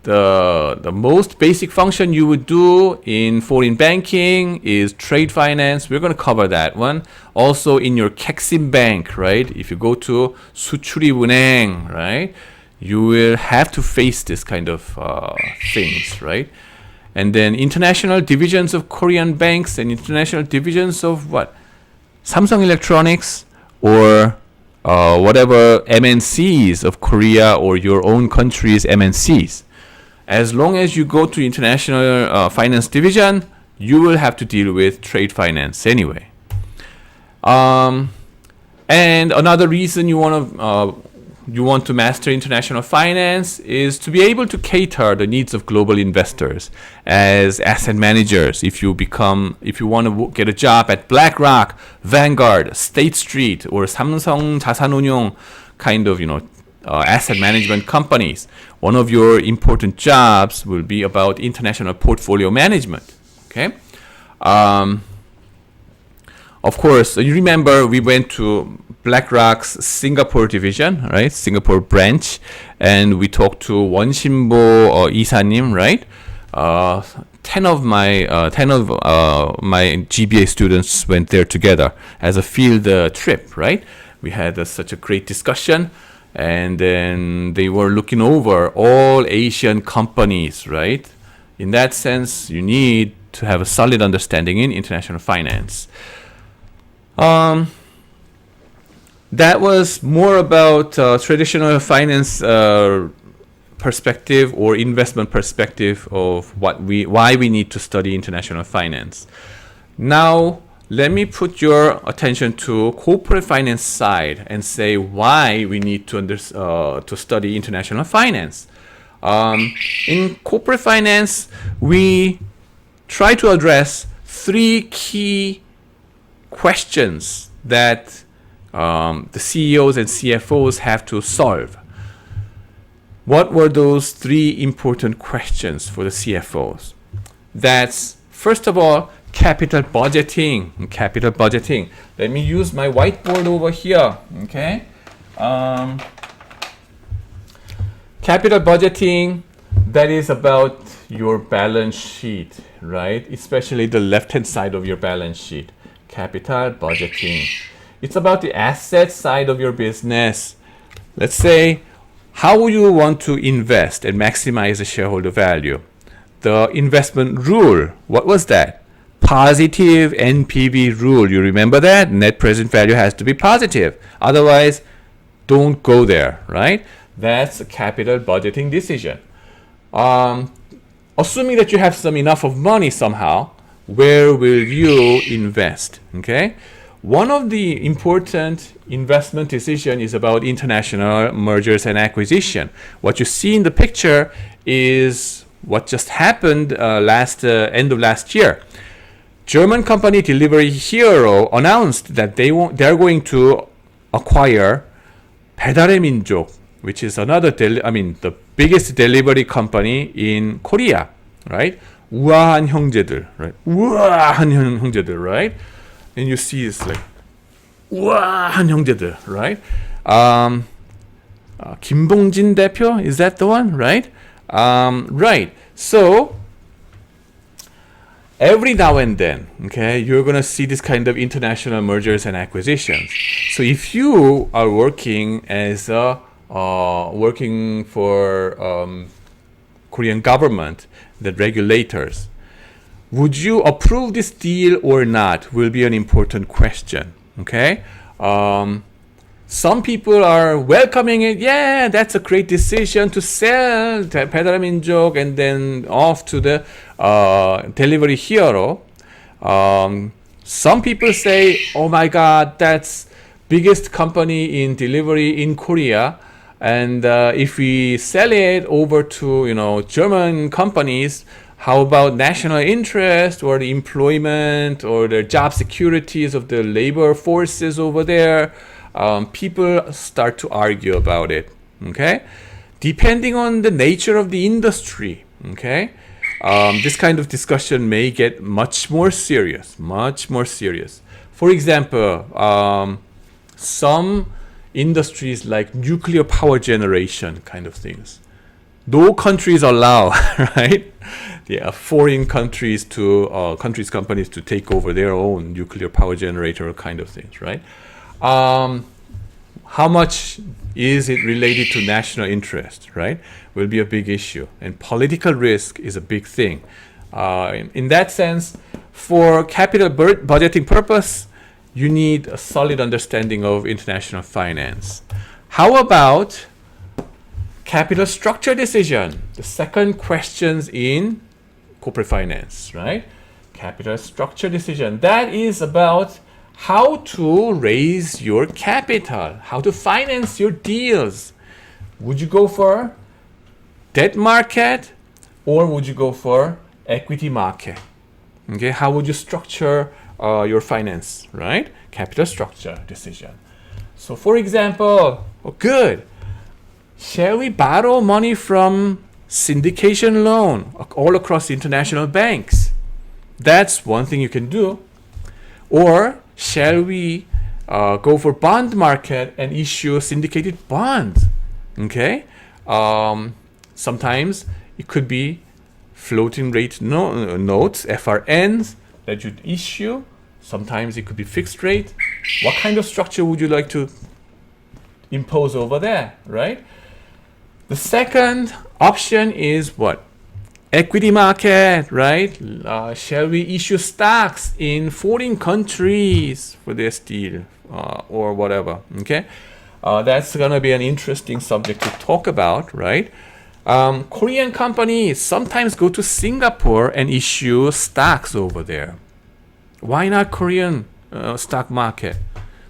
the most basic function you would do in foreign banking is trade finance. We're going to cover that one. Also in your Kexim Bank, right? If you go to 수출입은행, right? You will have to face this kind of things, right? And then international divisions of Korean banks and international divisions of what? Samsung Electronics or whatever MNCs of Korea or your own country's MNCs. As long as you go to international finance division, you will have to deal with trade finance anyway. And another reason you want to master international finance is to be able to cater the needs of global investors as asset managers. If you want to get a job at BlackRock, Vanguard, State Street, or Samsung 자산운용 kind of asset management companies, one of your important jobs will be about international portfolio management. Okay. Of course, you remember we went to BlackRock's Singapore division, right? Singapore branch, and we talked to 원신보 이사님, right? 10 of my GBA students went there together as a field trip, right? We had such a great discussion, and then they were looking over all Asian companies, right? In that sense, you need to have a solid understanding in international finance. That was more about traditional finance perspective or investment perspective of why we need to study international finance. Now, let me put your attention to corporate finance side and say why we need to study international finance. In corporate finance, we try to address three key questions that the CEOs and CFOs have to solve. What were those three important questions for the CFOs? That's, first of all, capital budgeting. Let me use my whiteboard over here. Okay. Capital budgeting, that is about your balance sheet, right? Especially the left-hand side of your balance sheet. Capital budgeting. It's about the asset side of your business. Let's say, how you want to invest and maximize the shareholder value. The investment rule, what was that? Positive NPV rule. You remember that? Net present value has to be positive. Otherwise, don't go there, right? That's a capital budgeting decision. Assuming that you have some enough of money somehow, where will you invest? Okay. One of the important investment decision is about international mergers and acquisition. What you see in the picture is what just happened end of last year. German company Delivery Hero announced that they're going to acquire 배달의 민족, which is another the biggest delivery company in Korea, right? 우아한 형제들, right? 우아한 형제들, right? And you see it's like 우아한 형제들, right? 김봉진 대표, is that the one, right? Right. So every now and then, okay, you're gonna see this kind of international mergers and acquisitions. So if you are working as working for Korean government, the regulators, would you approve this deal or not will be an important question. Okay. Some people are welcoming it. Yeah, that's a great decision to sell 배달의 민족 and then off to the Delivery Hero. Some people say, oh my God, that's biggest company in delivery in Korea. And if we sell it over to, German companies, how about national interest or the employment or the job securities of the labor forces over there? People start to argue about it. Okay, depending on the nature of the industry. Okay, this kind of discussion may get much more serious. For example, some industries like nuclear power generation kind of things. No countries allow, right? Yeah, foreign countries companies to take over their own nuclear power generator kind of things, right? How much is it related to national interest, right? Will be a big issue. And political risk is a big thing. In that sense, for capital budgeting purpose, you need a solid understanding of international finance. How about capital structure decision? The second question in corporate finance, right? Capital structure decision. That is about how to raise your capital, how to finance your deals. Would you go for debt market or would you go for equity market? Okay, how would you structure your finance, right? Capital structure decision. So for example, good. Shall we borrow money from syndication loan all across international banks? That's one thing you can do. Or shall we go for bond market and issue syndicated bonds? Okay. Sometimes it could be floating rate notes, FRNs, that you'd issue. Sometimes it could be fixed rate. What kind of structure would you like to impose over there, right? The second option is what? Equity market, right? Shall we issue stocks in foreign countries for this deal or whatever, okay? That's going to be an interesting subject to talk about, right? Korean companies sometimes go to Singapore and issue stocks over there. Why not Korean stock market?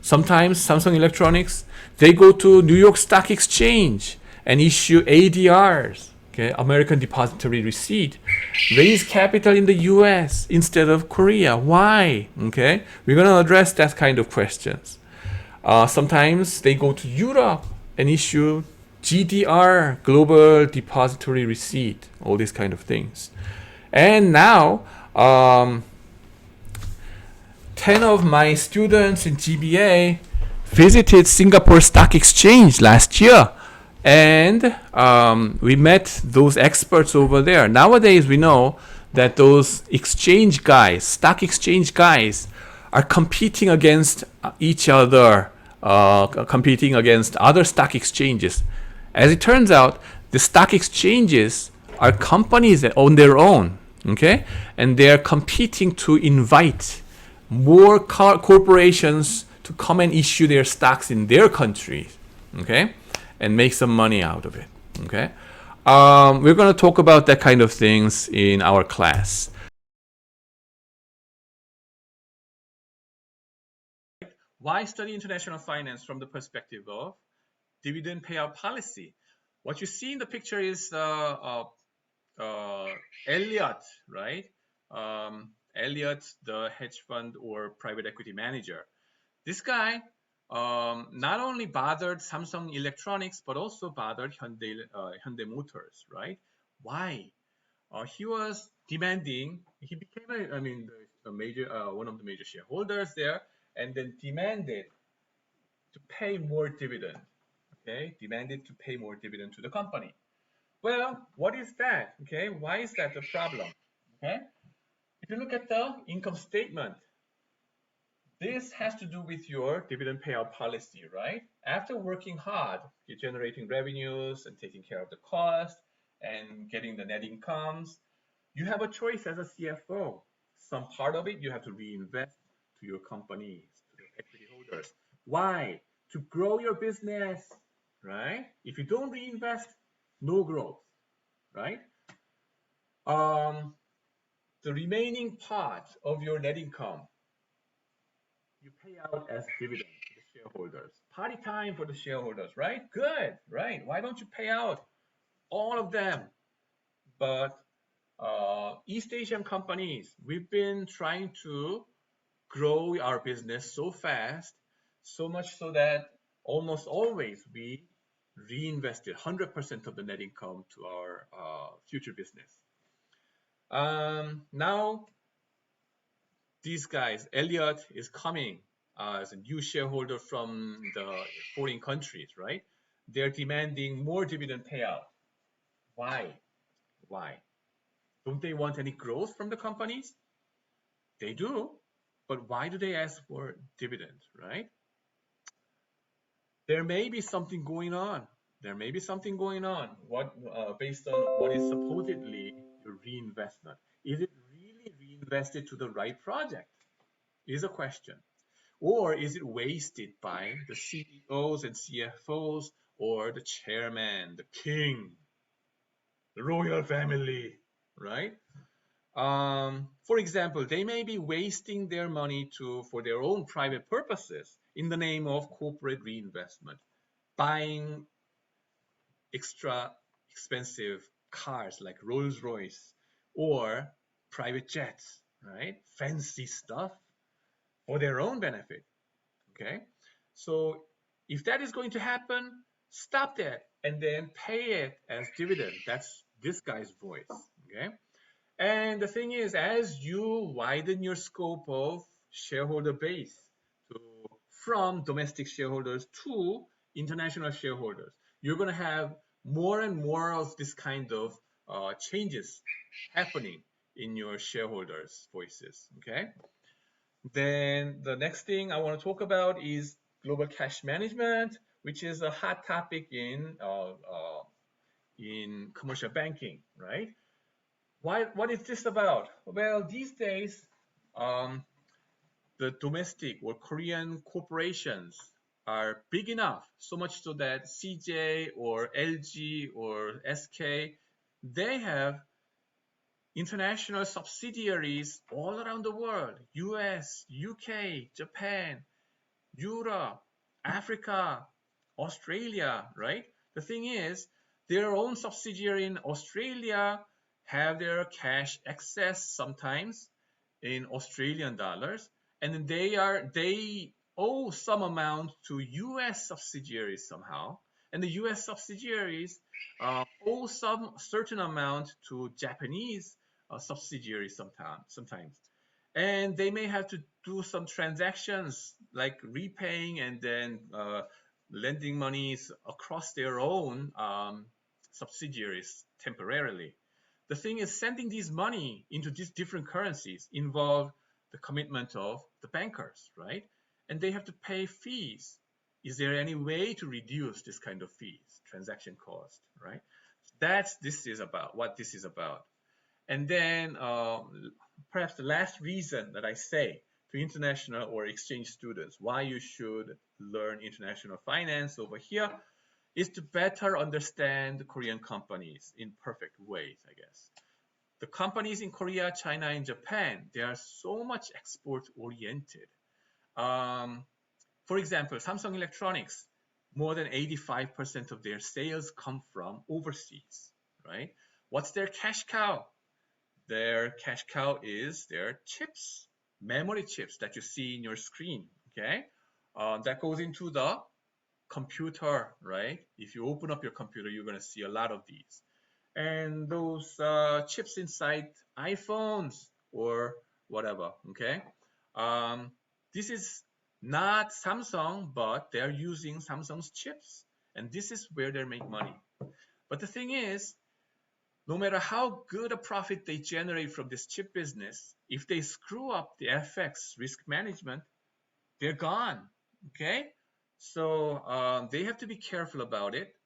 Sometimes Samsung Electronics, they go to New York Stock Exchange and issue ADRs, okay, American Depository Receipt, raise capital in the US instead of Korea. Why? Okay, we're going to address that kind of questions. Sometimes they go to Europe and issue GDR, Global Depository Receipt, all these kind of things. And now, 10 of my students in GBA visited Singapore Stock Exchange last year. And we met those experts over there. Nowadays, we know that those exchange guys, stock exchange guys, are competing against each other, competing against other stock exchanges. As it turns out, the stock exchanges are companies that own their own, okay? And they are competing to invite more corporations to come and issue their stocks in their countries, okay? and make some money out of it. Okay, we're going to talk about that kind of things in our class. Why study international finance from the perspective of dividend payout policy? What you see in the picture is Elliott, right? Elliott, the hedge fund or private equity manager. This guy not only bothered Samsung Electronics, but also bothered Hyundai Motors, right? Why? He was demanding. He became one of the major shareholders there, and then demanded to pay more dividend. Okay, demanded to pay more dividend to the company. Well, what is that? Okay, why is that the problem? Okay, if you look at the income statement, this has to do with your dividend payout policy, right? After working hard, you're generating revenues and taking care of the cost and getting the net incomes. You have a choice as a CFO. Some part of it you have to reinvest to your companies, to the equity holders. Why? To grow your business, right? If you don't reinvest, no growth, right? The remaining part of your net income, you pay out as dividend to the shareholders. Party time for the shareholders, right? Good, right? Why don't you pay out all of them? But East Asian companies, we've been trying to grow our business so fast, so much so that almost always we reinvested 100% of the net income to our future business. Now, these guys, Elliott is coming as a new shareholder from the foreign countries, right? They're demanding more dividend payout. Why? Why? Don't they want any growth from the companies? They do, but why do they ask for dividend, right? There may be something going on. There may be something going on. What based on what is supposedly your reinvestment? Is it really reinvested to the right project? Is a question. Or is it wasted by the CEOs and CFOs or the chairman, the king, the royal family, right? For example, they may be wasting their money for their own private purposes in the name of corporate reinvestment, buying extra expensive cars like Rolls-Royce or private jets, right? Fancy stuff for their own benefit. Okay, so if that is going to happen, stop that and then pay it as dividend. That's this guy's voice. Okay, and the thing is, as you widen your scope of shareholder base from domestic shareholders to international shareholders, you're going to have more and more of this kind of changes happening in your shareholders' voices. Okay. Then the next thing I want to talk about is global cash management, which is a hot topic in commercial banking, right? What is this about? Well, these days, the domestic or Korean corporations are big enough, so much so that CJ or LG or SK, they have international subsidiaries all around the world: US, UK, Japan, Europe, Africa, Australia, right? The thing is, their own subsidiary in Australia have their cash excess sometimes in Australian dollars, and then they owe some amount to US subsidiaries somehow, and the US subsidiaries owe some certain amount to Japanese subsidiaries sometimes. And they may have to do some transactions like repaying and then lending monies across their own subsidiaries temporarily. The thing is, sending these money into these different currencies involve the commitment of the bankers, right? And they have to pay fees. Is there any way to reduce this kind of fees, transaction cost, right? That's what this is about. And then perhaps the last reason that I say to international or exchange students why you should learn international finance over here is to better understand Korean companies in perfect ways, I guess. The companies in Korea, China, and Japan, they are so much export oriented. For example, Samsung Electronics, more than 85% of their sales come from overseas, right? What's their cash cow? Their cash cow is their chips, memory chips that you see in your screen, okay? That goes into the computer, right? If you open up your computer, you're going to see a lot of these. And those chips inside iPhones or whatever, okay? This is not Samsung, but they're using Samsung's chips. And this is where they make money. But the thing is, no matter how good a profit they generate from this chip business, if they screw up the FX risk management, they're gone, okay? So they have to be careful about it.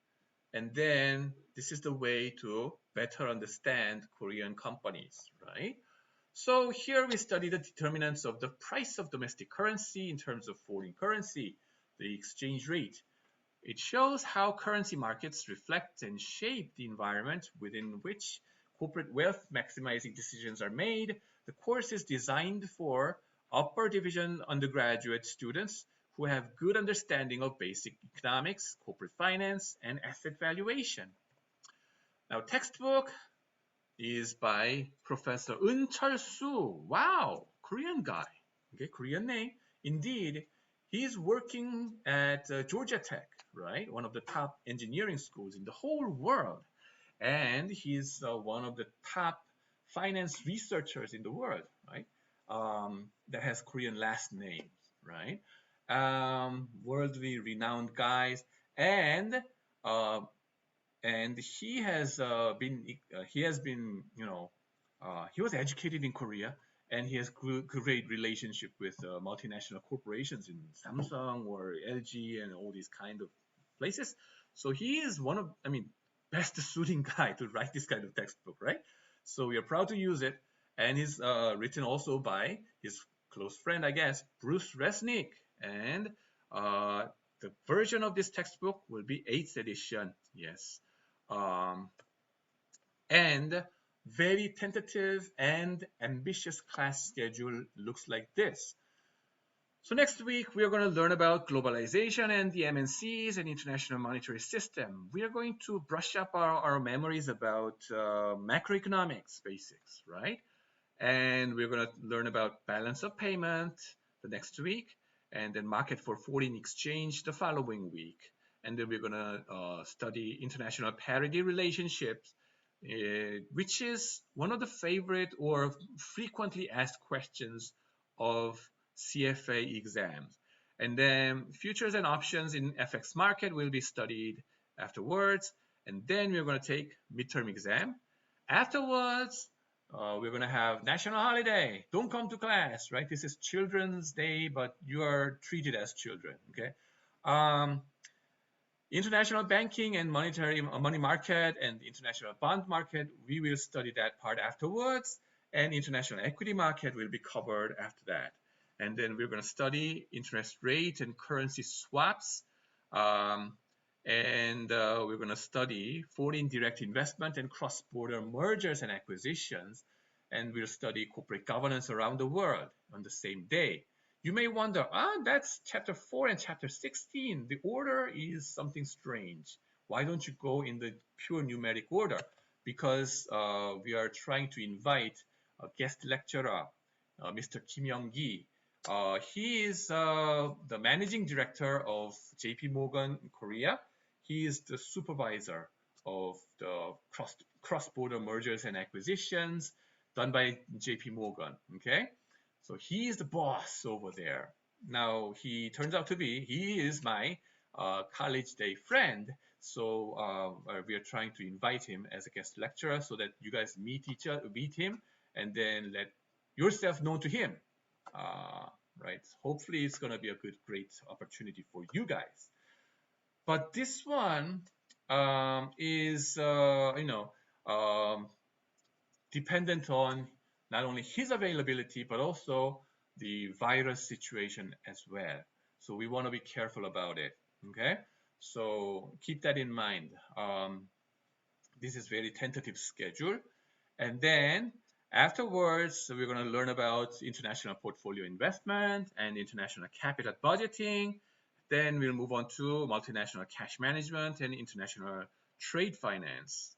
And then this is the way to better understand Korean companies, right? So here we study the determinants of the price of domestic currency in terms of foreign currency, the exchange rate. It shows how currency markets reflect and shape the environment within which corporate wealth maximizing decisions are made. The course is designed for upper division undergraduate students who have good understanding of basic economics, corporate finance, and asset valuation. Now, textbook is by Professor Chol-soo. Wow, Korean guy. Okay, Korean name. Indeed, he's working at Georgia Tech, right? One of the top engineering schools in the whole world. And he's one of the top finance researchers in the world, right? That has Korean last names, right? Worldly renowned guys, and he has been he was educated in Korea, and he has great relationship with multinational corporations in Samsung or LG and all these kind of places. So he is one of, best suiting guy to write this kind of textbook, right? So we are proud to use it, and he's written also by his close friend, I guess, Bruce Resnick, and the version of this textbook will be 8th edition, yes. And very tentative and ambitious class schedule looks like this. So next week, we are going to learn about globalization and the MNCs and international monetary system. We are going to brush up our memories about macroeconomics basics, right? And we're going to learn about balance of payment the next week, and then market for foreign exchange the following week. And then we're going to study international parity relationships, which is one of the favorite or frequently asked questions of CFA exams. And then futures and options in FX market will be studied afterwards. And then we're going to take midterm exam. Afterwards, we're going to have national holiday. Don't come to class, right? This is Children's Day, but you are treated as children, okay? International banking and money market and international bond market, we will study that part afterwards. And international equity market will be covered after that. And then we're going to study interest rate and currency swaps. And we're going to study foreign direct investment and cross-border mergers and acquisitions. And we'll study corporate governance around the world on the same day. You may wonder, that's chapter 4 and chapter 16. The order is something strange. Why don't you go in the pure numeric order? Because we are trying to invite a guest lecturer, Mr. Kim Young-gi. He is the managing director of JP Morgan in Korea. He is the supervisor of the cross-border mergers and acquisitions done by JP Morgan, okay? So he is the boss over there. Now, he turns out to be, he is my college day friend. So we are trying to invite him as a guest lecturer so that you guys meet him, and then let yourself known to him. Right? Hopefully, it's going to be a great opportunity for you guys. But this one is, dependent on not only his availability, but also the virus situation as well. So we want to be careful about it, okay? So keep that in mind. This is very tentative schedule. And then afterwards, we're going to learn about international portfolio investment and international capital budgeting. Then we'll move on to multinational cash management and international trade finance.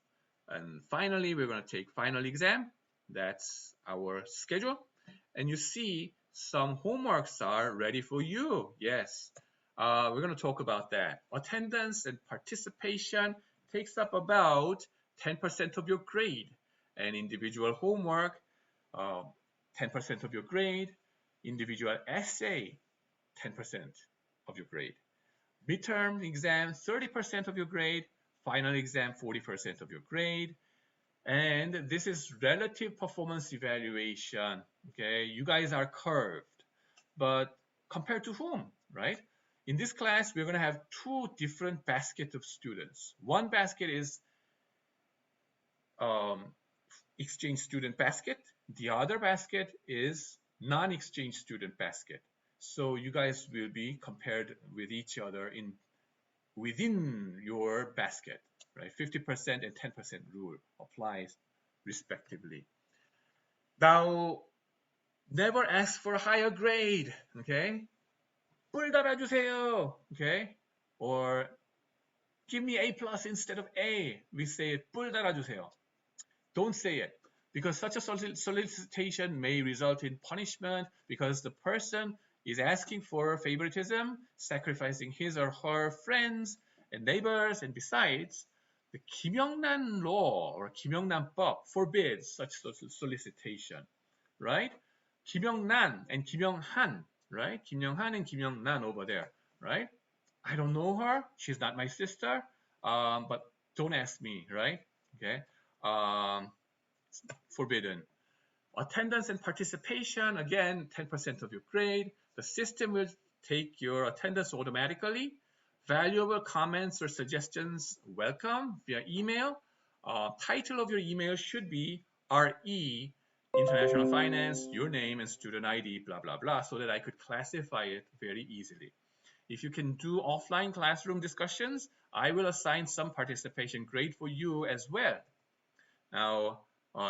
And finally, we're going to take final exam. That's our schedule. And you see some homeworks are ready for you. Yes, we're going to talk about that. Attendance and participation takes up about 10% of your grade. And individual homework, 10% of your grade. Individual essay, 10% of your grade. Midterm exam, 30% of your grade. Final exam, 40% of your grade. And this is relative performance evaluation. Okay, you guys are curved, but compared to whom, right? In this class, we're going to have two different baskets of students. One basket is exchange student basket. The other basket is non-exchange student basket. So you guys will be compared with each other within your basket, right? 50% and 10% rule applies respectively. Now, never ask for a higher grade, okay? 뿔 달아주세요, okay? Or give me A plus instead of A. We say 뿔 달아주세요. Don't say it, because such a solicitation may result in punishment because the person is asking for favoritism, sacrificing his or her friends and neighbors, and besides, the 김영란 law or 김영란법 forbids such solicitation, right? 김영란 and 김영한, right? 김영한 and 김영란 over there, right? I don't know her. She's not my sister, but don't ask me, right? Okay. Forbidden. Attendance and participation, again, 10% of your grade. The system will take your attendance automatically. Valuable comments or suggestions, welcome via email. Title of your email should be RE, International Finance, your name and student ID, blah, blah, blah, so that I could classify it very easily. If you can do offline classroom discussions, I will assign some participation grade for you as well. Now,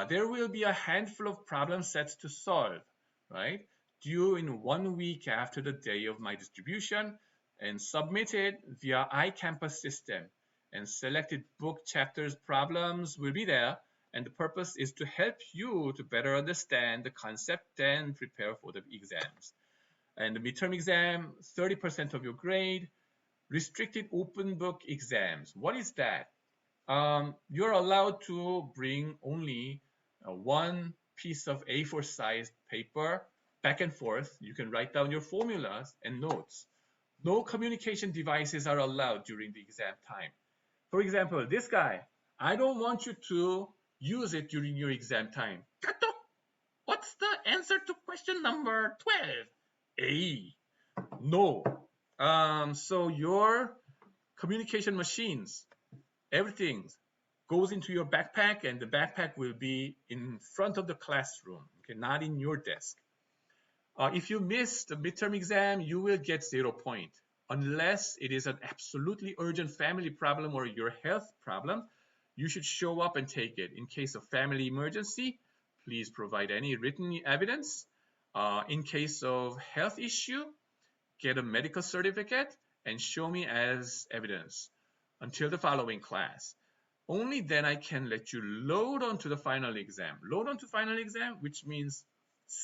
there will be a handful of problem sets to solve, right? Due in 1 week after the day of my distribution and submitted via iCampus system. And selected book chapters problems will be there. And the purpose is to help you to better understand the concept and prepare for the exams. And the midterm exam, 30% of your grade. Restricted open book exams. What is that? You're allowed to bring only one piece of A4 sized paper back and forth. You can write down your formulas and notes. No communication devices are allowed during the exam time. For example, this guy, I don't want you to use it during your exam time. Kato, what's the answer to question number 12? A. No. So your communication machines, everything goes into your backpack, and the backpack will be in front of the classroom, okay, not in your desk. If you miss the midterm exam, you will get 0 point. Unless it is an absolutely urgent family problem or your health problem, you should show up and take it. In case of family emergency, please provide any written evidence. In case of health issue, get a medical certificate and show me as evidence until the following class. Only then I can let you load onto the final exam. Load onto final exam, which means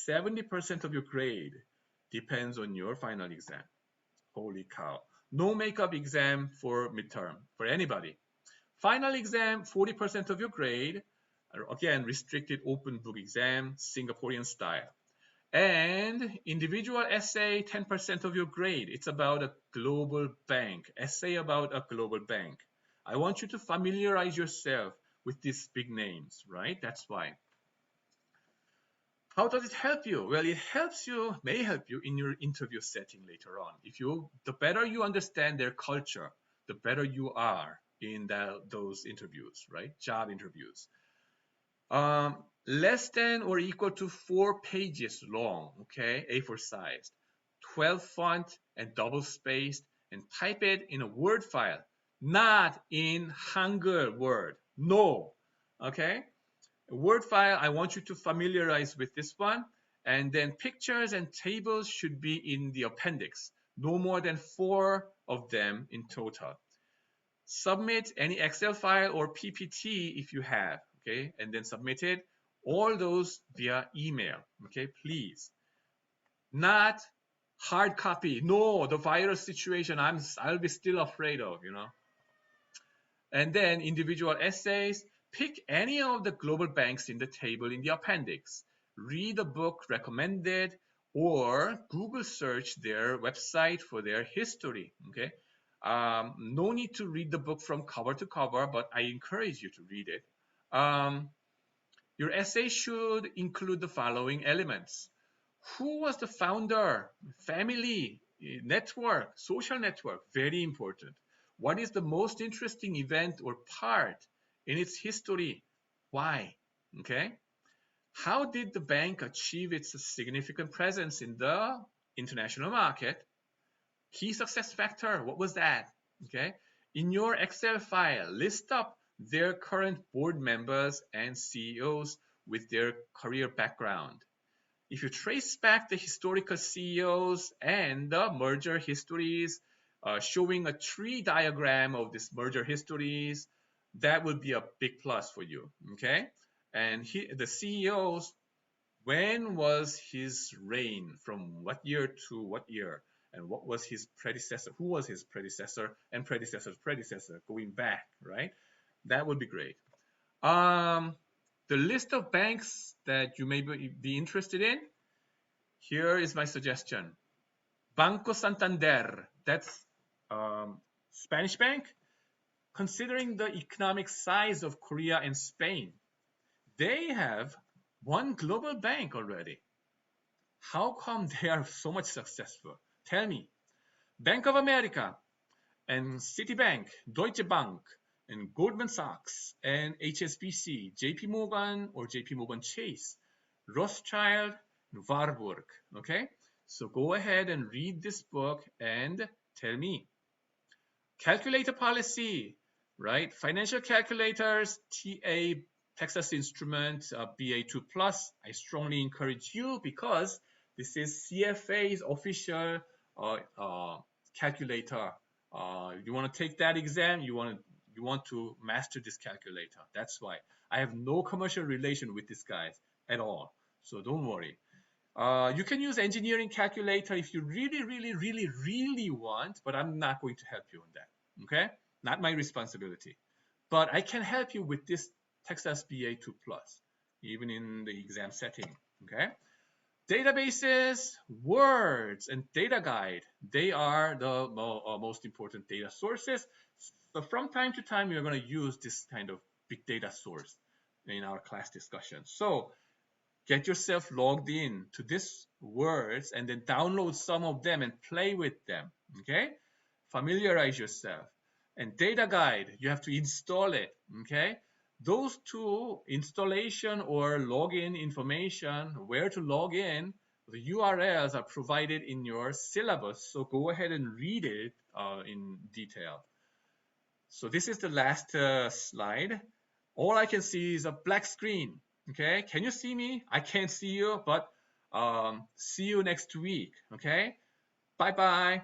70% of your grade depends on your final exam. Holy cow. No makeup exam for midterm, for anybody. Final exam, 40% of your grade. Again, restricted open book exam, Singaporean style. And individual essay, 10% of your grade. It's about a global bank. Essay about a global bank. I want you to familiarize yourself with these big names, right? That's why. How does it help you? Well, it may help you in your interview setting later on. The better you understand their culture, the better you are in those interviews, right? Job interviews. Less than or equal to 4 pages long, okay? A4 sized, 12 font and double spaced, and type it in a Word file, not in Hangul word. No. Okay? A Word file, I want you to familiarize with this one. And then pictures and tables should be in the appendix. No more than 4 of them in total. Submit any Excel file or PPT if you have, okay? And then submit it. All those via email, okay? Please. Not hard copy. No, the virus situation I'll be still afraid of, you know. And then individual essays. Pick any of the global banks in the table in the appendix. Read a book recommended or Google search their website for their history, okay? No need to read the book from cover to cover, but I encourage you to read it. Your essay should include the following elements. Who was the founder? Family, network, social network, very important. What is the most interesting event or part in its history? Why? Okay. How did the bank achieve its significant presence in the international market? Key success factor, what was that? Okay. In your Excel file, list up their current board members and CEOs with their career background. If you trace back the historical CEOs and the merger histories, showing a tree diagram of this merger histories, that would be a big plus for you, okay? And the CEOs, when was his reign? From what year to what year? And what was his predecessor? Who was his predecessor and predecessor's predecessor going back, right? That would be great. The list of banks that you may be interested in, here is my suggestion. Banco Santander, that's Spanish bank. Considering the economic size of Korea and Spain, they have one global bank already. How come they are so much successful? Tell me. Bank of America and Citibank, Deutsche Bank, and Goldman Sachs, and HSBC, JP Morgan or JP Morgan Chase, Rothschild, and Warburg, okay? So go ahead and read this book and tell me. Calculator policy, right? Financial calculators, TA, Texas Instruments, BA2 Plus. I strongly encourage you because this is CFA's official calculator. You want to take that exam, you want to master this calculator. That's why. I have no commercial relation with these guys at all. So don't worry. You can use engineering calculator if you really want, but I'm not going to help you on that. Okay? Not my responsibility. But I can help you with this Texas BA2 Plus, even in the exam setting. Okay? Databases, words, and data guide, they are the most important data sources. So from time to time, we are going to use this kind of big data source in our class discussion. So get yourself logged in to these words and then download some of them and play with them, okay? Familiarize yourself. And data guide, you have to install it, okay? Those two, installation or login information, where to log in, the URLs are provided in your syllabus, so go ahead and read it in detail. So this is the last slide. All I can see is a black screen. Okay, can you see me? I can't see you, but see you next week. Okay, bye-bye.